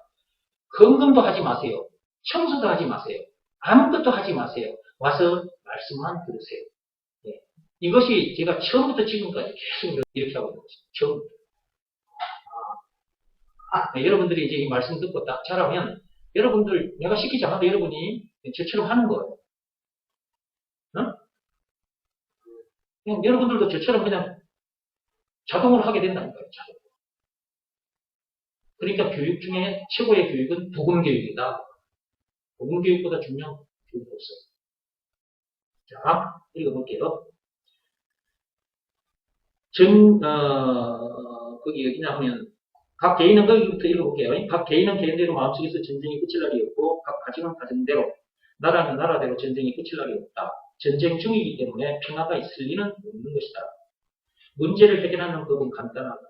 헌금도 하지 마세요. 청소도 하지 마세요. 아무것도 하지 마세요. 와서 말씀만 들으세요. 이것이 제가 처음부터 지금까지 계속 이렇게 하고 있는 것이죠. 처음부터. 여러분들이 이제 이 말씀 듣고 딱 잘하면 여러분들 내가 시키지 않아도 여러분이 저처럼 하는 거예요. 그냥 여러분들도 저처럼 그냥 자동으로 하게 된다니까요. 자동으로. 그러니까 교육 중에 최고의 교육은 복음 교육이다. 복음 교육보다 중요한 교육이 없어요. 자, 읽어볼게요. 거기 어디냐 하면 각 개인은 거기부터 읽어볼게요. 각 개인은 개인대로 마음속에서 전쟁이 끝일 날이 없고 각 가정은 가정대로 나라는 나라대로 전쟁이 끝일 날이 없다. 전쟁 중이기 때문에 평화가 있을 리는 없는 것이다. 문제를 해결하는 법은 간단하다.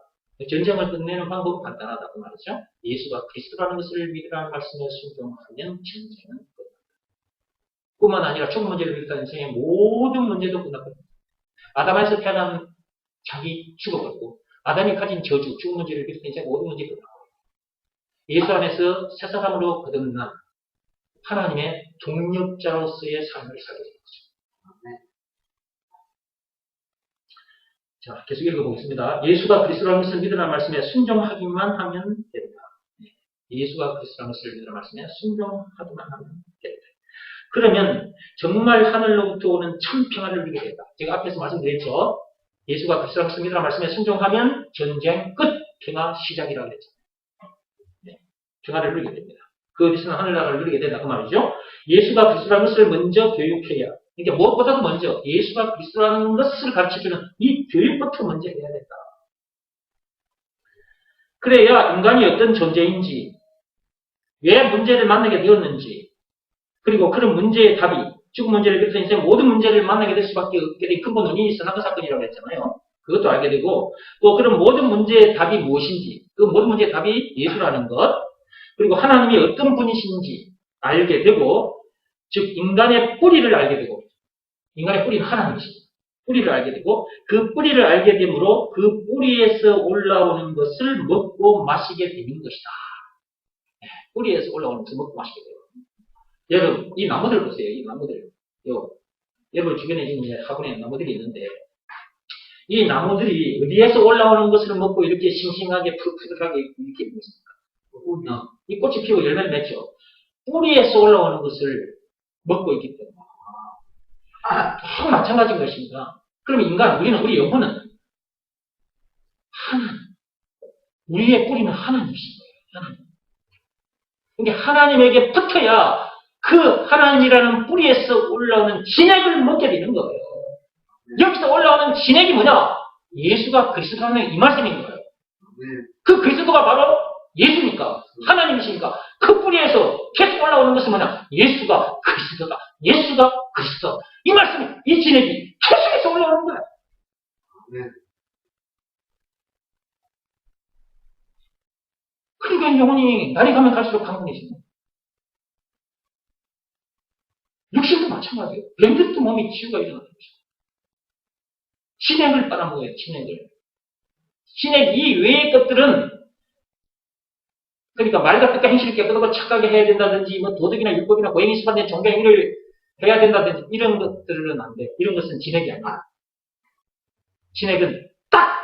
전쟁을 끝내는 방법은 간단하다. 그 말이죠. 예수가 그리스도라는 것을 믿으라는 말씀에 순종하면 전쟁은 끝난다. 뿐만 아니라 총 문제를 비롯한 인생의 모든 문제도 끝났거든요. 아담에서 태어난 자기 죽어버리고 아담이 가진 저주, 죽은 문제를 비롯한 인생의 모든 문제가 끝났고 예수 안에서 새 사람으로 거듭난 하나님의 동력자로서의 삶을 살게 된 거죠. 자, 계속 읽어보겠습니다. 예수가 그리스도라는 것을 믿으라는 말씀에 순종하기만 하면 됩니다. 예수가 그리스도라는 것을 믿으라는 말씀에 순종하기만 하면 됩니다. 그러면 정말 하늘로부터 오는 참 평화를 누리게 된다. 제가 앞에서 말씀드렸죠. 예수가 그리스도라는 것을 믿으라는 말씀에 순종하면 전쟁 끝, 평화 시작이라고 그랬죠. 평화를 누리게 됩니다. 그 어디서는 하늘나라를 누리게 된다. 그 말이죠. 예수가 그리스도라는 것을 먼저 교육해야. 그러니까 무엇보다도 먼저 예수가 그리스도라는 것을 가르쳐주는 이 교육부터 먼저 해야 된다. 그래야 인간이 어떤 존재인지, 왜 문제를 만나게 되었는지, 그리고 그런 문제의 답이, 죽은 문제를 비롯한 인생 모든 문제를 만나게 될 수밖에 없게 된 근본 원인이 선악과 사건이라고 했잖아요. 그것도 알게 되고, 또 그런 모든 문제의 답이 무엇인지, 그 모든 문제의 답이 예수라는 것, 그리고 하나님이 어떤 분이신지 알게 되고, 즉 인간의 뿌리를 알게 되고, 인간의 뿌리는 하나님이십니다. 뿌리를 알게 되고, 그 뿌리를 알게 되므로 그 뿌리에서 올라오는 것을 먹고 마시게 되는 것이다. 뿌리에서 올라오는 것을 먹고 마시게 돼요. 여러분, 이 나무들 보세요. 이 나무들. 여러분 주변에 지금 화분에 나무들이 있는데, 이 나무들이 어디에서 올라오는 것을 먹고 이렇게 싱싱하게 푸릇푸릇하게 이렇게 있습니까? 이 꽃이 피고 열매를 맺죠. 뿌리에서 올라오는 것을 먹고 있기 때문에. 또 마찬가지인 것입니다. 그럼 우리 영혼은 하나님. 우리의 뿌리는 하나님이신 거예요. 하나님. 그러니까 하나님에게 붙어야 그 하나님이라는 뿌리에서 올라오는 진액을 먹게 되는 거예요. 여기서 올라오는 진액이 뭐냐? 예수가 그리스도라는 이 말씀인 거예요. 그 그리스도가 바로 예수니까, 하나님이시니까, 그 뿌리에서 계속 올라오는 것은 뭐냐? 예수가 그리스도다. 예수가 그리스도. 이 말씀이, 이 진액이 계속해서 올라오는 거야. 그러니까 영혼이 날이 가면 갈수록 강건해집니다. 육신도 마찬가지예요. 병들도 몸이 치유가 일어나는 것이고. 진액을 빨아먹어요, 진액을. 진액 이 외의 것들은, 그러니까 말과 뜻과 행실을 깨끗하고 착하게 해야 된다든지, 뭐 도덕이나 율법이나 고행이 수반된 종교 행위를 해야 된다든지, 이런 것들은 안 돼. 이런 것은 진액이 아니야. 진액은 딱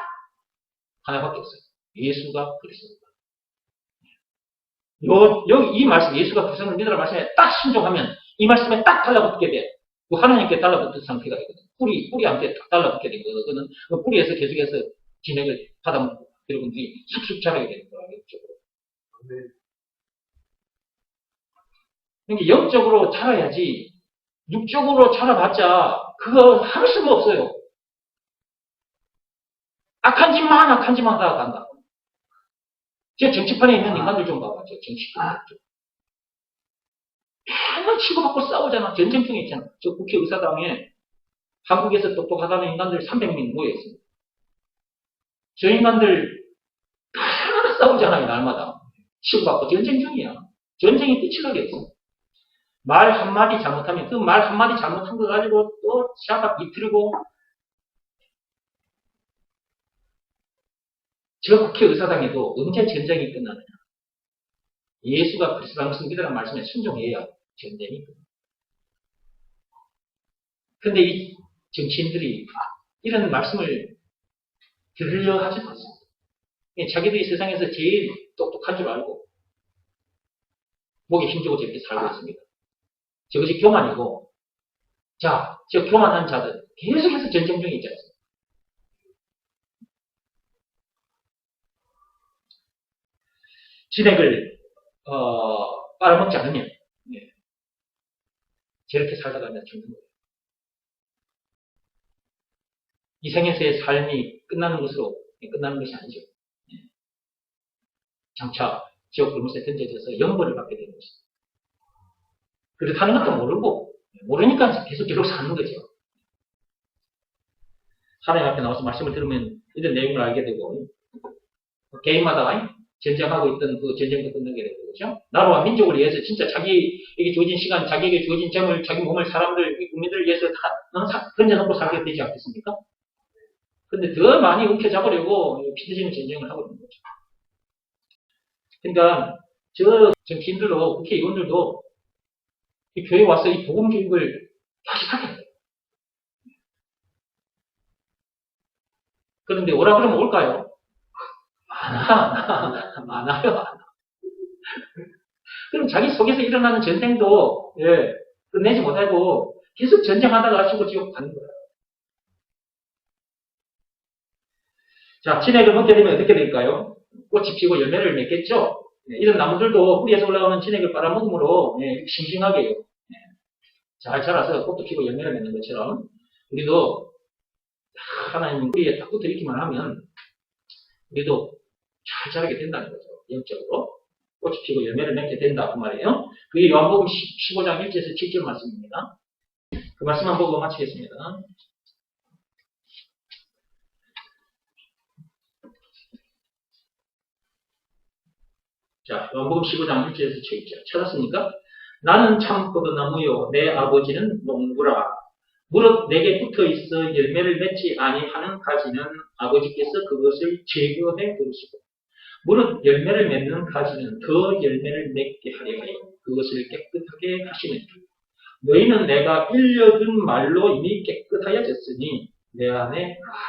하나밖에 없어요. 예수가 그리스도다. 이 말씀, 예수가 그리스도를 믿으라 말씀에 딱 순종하면 이 말씀에 딱 달라붙게 돼. 그 하나님께 달라붙은 상태가 있거든. 뿌리한테 딱 달라붙게 된 거거든. 그 뿌리에서 계속해서 진액을 받아먹고, 그리고 이 쑥쑥 자라게 되는 거야, 영적으로. 그러니까 영적으로 자라야지, 육적으로 자라봤자, 그거 할 수가 없어요. 악한 짓만 하다가 간다. 제 정치판에 있는 인간들 좀 봐봐. 저 정치판. 맨날 치고받고 싸우잖아. 전쟁통이 있잖아. 저 국회의사당에 한국에서 똑똑하다는 인간들 300명 모여있습니다. 저 인간들 맨날 싸우잖아요. 날마다. 치고받고 전쟁 중이야. 전쟁이 끝이 나겠어. 말 한마디 잘못하면 그 말 한마디 잘못한 거 가지고 또 시합 비틀고, 저 국회의사당에도 언제 전쟁이 끝나느냐. 예수가 그리스도라는 것을 믿으라는 말씀에 순종해야 전쟁이 끝납니다. 근데 이 정치인들이 이런 말씀을 들으려 하지 않습니다. 자기들이 세상에서 제일 똑똑한 줄 알고 목에 힘주고 저렇게 살고 있습니다. 저것이 교만이고, 자, 저 교만한 자들 계속해서 전쟁 중에 있지 않습니까? 진액을 빨아먹지 않으면 저렇게 살다가면 죽는 거예요. 이 생에서의 삶이 끝나는 것으로 끝나는 것이 아니죠. 장차 지옥 불못에 던져져서 영벌을 받게 되는 것입니다. 그렇다는 것도 모르니까 계속 사는 거죠. 하나님 앞에 나와서 말씀을 들으면 이런 내용을 알게 되고, 개인마다 전쟁하고 있던 그 전쟁도 끝나게 되고, 그렇죠? 나라와 민족을 위해서 진짜 자기에게 주어진 시간, 자기에게 주어진 점을, 자기 몸을 사람들, 국민들을 위해서 다 던져놓고 살게 되지 않겠습니까? 근데 더 많이 움켜잡으려고 피드지는 전쟁을 하고 있는 거죠. 그러니까 저 정치인들도, 국회의원들도 이 교회에 와서 이 복음 교육을 다시 하게 돼요. 그런데 오라 그러면 올까요? 안 와요. 그럼 자기 속에서 일어나는 전쟁도 끝내지 못하고 계속 전쟁하다가 죽고 지옥 가는 거예요. 자, 진액을 먹게 되면 어떻게 될까요? 꽃이 피고 열매를 맺겠죠? 이런 나무들도 뿌리에서 올라오는 진액을 빨아먹음으로 싱싱하게 잘 자라서 꽃도 피고 열매를 맺는 것처럼 우리도 하나님 뿌리에 딱 붙어 있기만 하면 우리도 자라게 된다는 거죠. 영적으로. 꽃이 피고 열매를 맺게 된다. 그 말이에요. 그게 요한복음 15장 1절에서 7절 말씀입니다. 그 말씀만 보고 마치겠습니다. 자, 요한복음 15장 1절에서 7절. 찾았습니까? 나는 참 포도나무요 내 아버지는 농부라. 무릇 내게 붙어있어 열매를 맺지 아니하는 가지는 아버지께서 그것을 제거해 버리시고 무릇 열매를 맺는 가지는 더 열매를 맺게 하려 하여 그것을 깨끗하게 하시느니라. 너희는 내가 일려둔 말로 이미 깨끗하여졌으니 내 안에 거하라.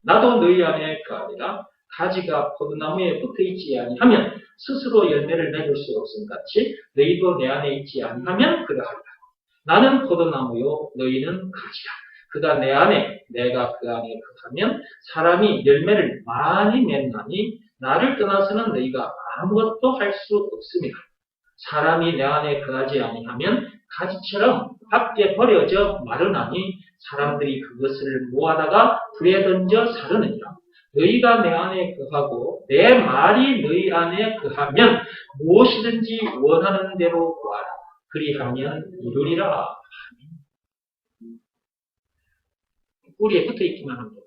나도 너희 안에 거하리라. 가지가 포도나무에 붙어있지 아니하면 스스로 열매를 맺을 수 없음 같이 너희도 내 안에 있지 아니하면 그러하리라. 나는 포도나무요 너희는 가지라. 그가 내 안에 내가 그 안에 거하면 사람이 열매를 많이 맺나니 나를 떠나서는 너희가 아무것도 할 수 없음이라. 사람이 내 안에 거하지 아니하면 가지처럼 밖에 버려져 마르나니 사람들이 그것을 모아다가 불에 던져 사르느니라. 너희가 내 안에 거하고 내 말이 너희 안에 거하면 무엇이든지 원하는 대로 구하라. 그리하면 이루리라. 뿌리에 붙어 있기만 하면 돼요.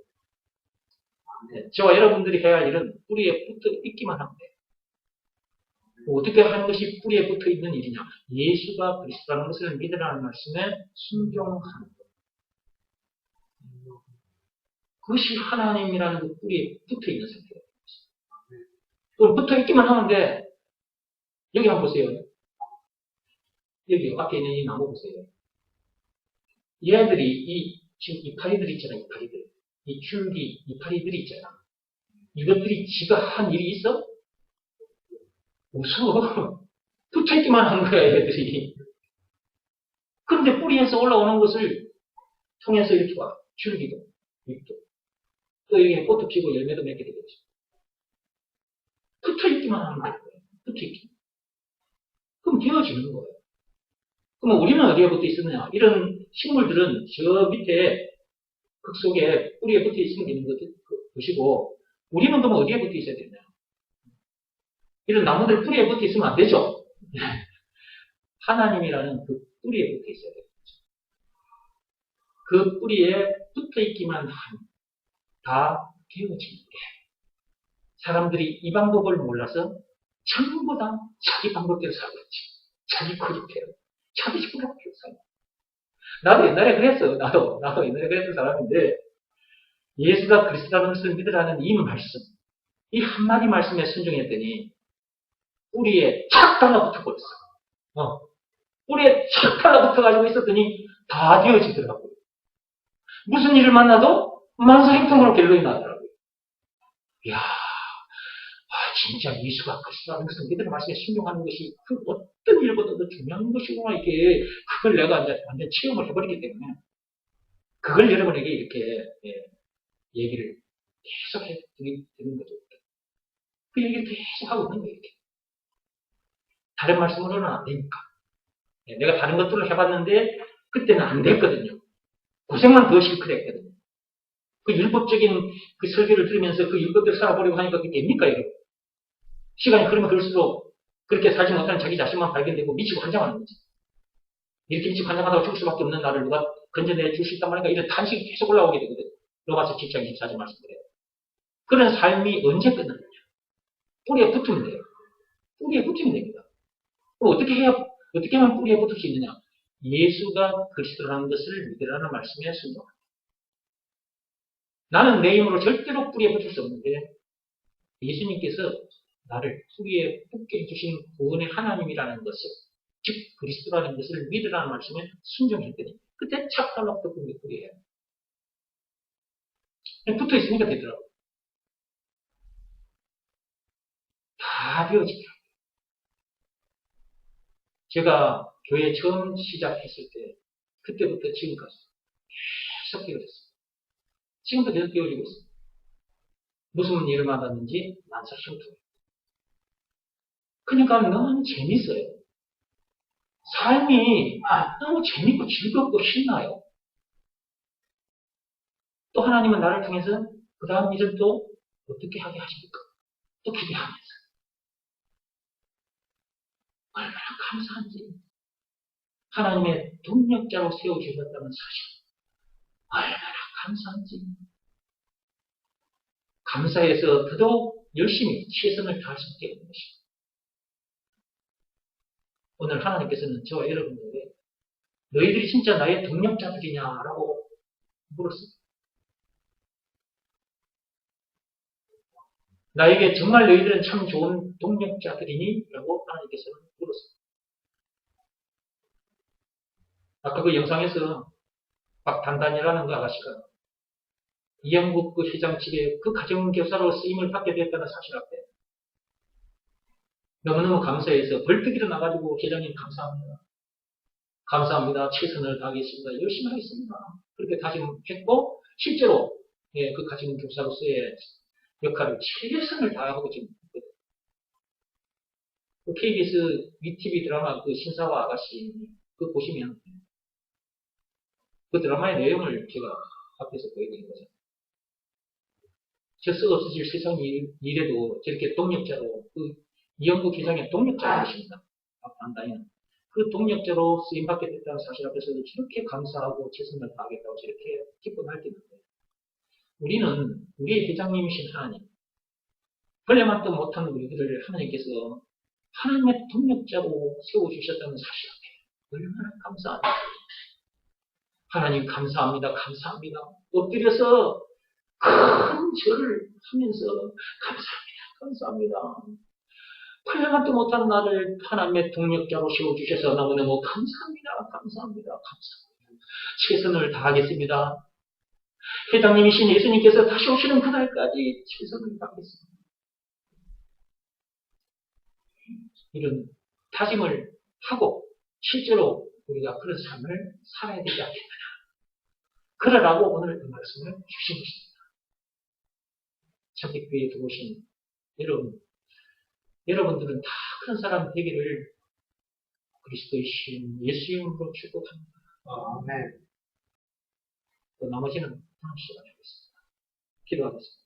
저와 여러분들이 해야 할 일은 뿌리에 붙어 있기만 하면 돼요. 어떻게 하는 것이 뿌리에 붙어 있는 일이냐? 예수가 그리스도라는 것을 믿으라는 말씀에 순종하는 것. 그것이 하나님이라는 그 뿌리에 붙어 있는 상태예요. 그럼 붙어 있기만 하면 돼. 여기 한번 보세요. 여기 앞에 있는 이 나무 보세요. 얘들이 지금 이파리들이 있잖아, 이파리들. 이 줄기, 이파리들이 있잖아. 이것들이 지가 한 일이 있어? 무서워. 붙어있기만 하는 거야, 얘들이. 그런데 뿌리에서 올라오는 것을 통해서 이렇게 와. 줄기도, 잎도. 또 여기에 꽃도 피고 열매도 맺게 되겠죠. 붙어있기만 하는 거예요. 붙어있기. 그럼 되어지는 거예요. 그럼 우리는 어디에 붙어 있었느냐? 이런 식물들은 저 밑에 흙 속에 뿌리에 붙어 있는 것 보시고, 우리는 그러면 어디에 붙어 있어야 되냐? 이런 나무들 뿌리에 붙어 있으면 안 되죠? 하나님이라는 그 뿌리에 붙어 있어야 돼요. 그 뿌리에 붙어 있기만 하면 다 되어지는 거예요. 사람들이 이 방법을 몰라서 전부 다 자기 방법대로 살고 있지. 자기 코립대로. 자기 생각대로 살고. 나도 옛날에 그랬어. 나도 옛날에 그랬던 사람인데, 예수가 그리스도라는 것을 믿으라는 이 말씀, 이 한마디 말씀에 순종했더니, 뿌리에 착 달라붙어 버렸어. 뿌리에 착 달라붙어가지고 있었더니, 다 되어지더라고요. 무슨 일을 만나도 만사형통으로 결론이 나더라고요. 이야, 진짜 예수가 그리스도라는 것을 믿으라는 말씀에 순종하는 것이 그 어떤 일보다도 중요한 것이구나, 이게. 그걸 내가 이제 완전 체험을 해버리기 때문에, 그걸 여러분에게 이렇게, 얘기를 계속 해드리는 거죠. 그 얘기를 계속 하고 있는 거예요, 이렇게. 다른 말씀으로는 안 되니까. 내가 다른 것들을 해봤는데, 그때는 안 됐거든요. 고생만 더 실컷 했거든요. 그 율법적인 그 설교를 들으면서 그 율법대로 살아보려고 하니까 그게 됩니까, 여러분? 시간이 흐르면 그럴수록 그렇게 살지 못하는 자기 자신만 발견되고 미치고 환장하는 거지. 이렇게 미치고 환장하다가 죽을 수밖에 없는 나를 누가 건져내 줄 수 있단 말인가, 이런 탄식이 계속 올라오게 되거든. 로마서 7장 24절 말씀드려요. 그런 삶이 언제 끝나느냐? 뿌리에 붙으면 돼요. 뿌리에 붙으면 됩니다. 그럼 어떻게 하면 뿌리에 붙을 수 있느냐? 예수가 그리스도라는 것을 믿으라는 말씀에 순종합니다. 나는 내 힘으로 절대로 뿌리에 붙을 수 없는데, 예수님께서 나를 뿌리에 붙게 해주신 구원의 하나님이라는 것을, 즉 그리스도라는 것을 믿으라는 말씀에 순종했더니 그때 착 달라붙은 게 뿌리예요. 붙어 있으니까 되더라고요. 다 되어지더라고요. 제가 교회 처음 시작했을 때, 그때부터 지금까지 계속 되어졌어요. 지금도 계속 되어지고 있어요. 무슨 일을 만났는지 만사형통. 그러니까 너무 재밌어요. 삶이 너무 재밌고 즐겁고 신나요. 또 하나님은 나를 통해서 그 다음 일을 또 어떻게 하게 하십니까? 또 기대하면서 얼마나 감사한지 하나님의 동력자로 세워주셨다는 사실 얼마나 감사한지 감사해서 더더욱 열심히 최선을 다할 수 있게 되는 것입니다. 오늘 하나님께서는 저와 여러분에게 너희들이 진짜 나의 동력자들이냐라고 물었습니다. 나에게 정말 너희들은 참 좋은 동력자들이니? 라고 하나님께서는 물었습니다. 아까 그 영상에서 박단단이라는 그 아가씨가 이영국 그 회장 집에 그 가정교사로 쓰임을 받게 됐다는 사실 앞에 너무너무 감사해서 벌떡 일어나가지고 회장님 감사합니다. 감사합니다. 최선을 다하겠습니다. 열심히 하겠습니다. 그렇게 다짐했고 실제로 그 가정교사로서의 역할을 최선을 다하고 지금 그 KBS 위TV 드라마 그 신사와 아가씨 그 보시면 그 드라마의 내용을 제가 앞에서 보여드린 거죠. 저 썩 없어질 세상 일에도 저렇게 동력자로 그 이영국 회장의 동력자인 것입니다. 안다면 그 동력자로 쓰임받게 됐다는 사실 앞에서 저렇게 감사하고 최선을 다하겠다고 저렇게 기뻐할 때 있는데 우리는 우리의 회장님이신 하나님 벌레만도 못한 우리들을 하나님께서 하나님의 동력자로 세워주셨다는 사실 앞에 얼마나 감사합니다. 하나님 감사합니다. 감사합니다. 엎드려서 큰 절을 하면서 감사합니다. 감사합니다. 풀려만도 못한 나를 하나님의 동력자로 세워주셔서 너무너무 감사합니다. 감사합니다. 감사합니다. 최선을 다하겠습니다. 회장님이신 예수님께서 다시 오시는 그날까지 최선을 다하겠습니다. 이런 다짐을 하고 실제로 우리가 그런 삶을 살아야 되지 않겠느냐. 그러라고 오늘 그 말씀을 주신 것입니다. 참빛교회에 들어오신 여러분들은 다 그런 사람 되기를 그리스도의 신 예수 이름으로 축복합니다. 아멘. 또 나머지는 다음 시간에 하겠습니다. 기도하겠습니다.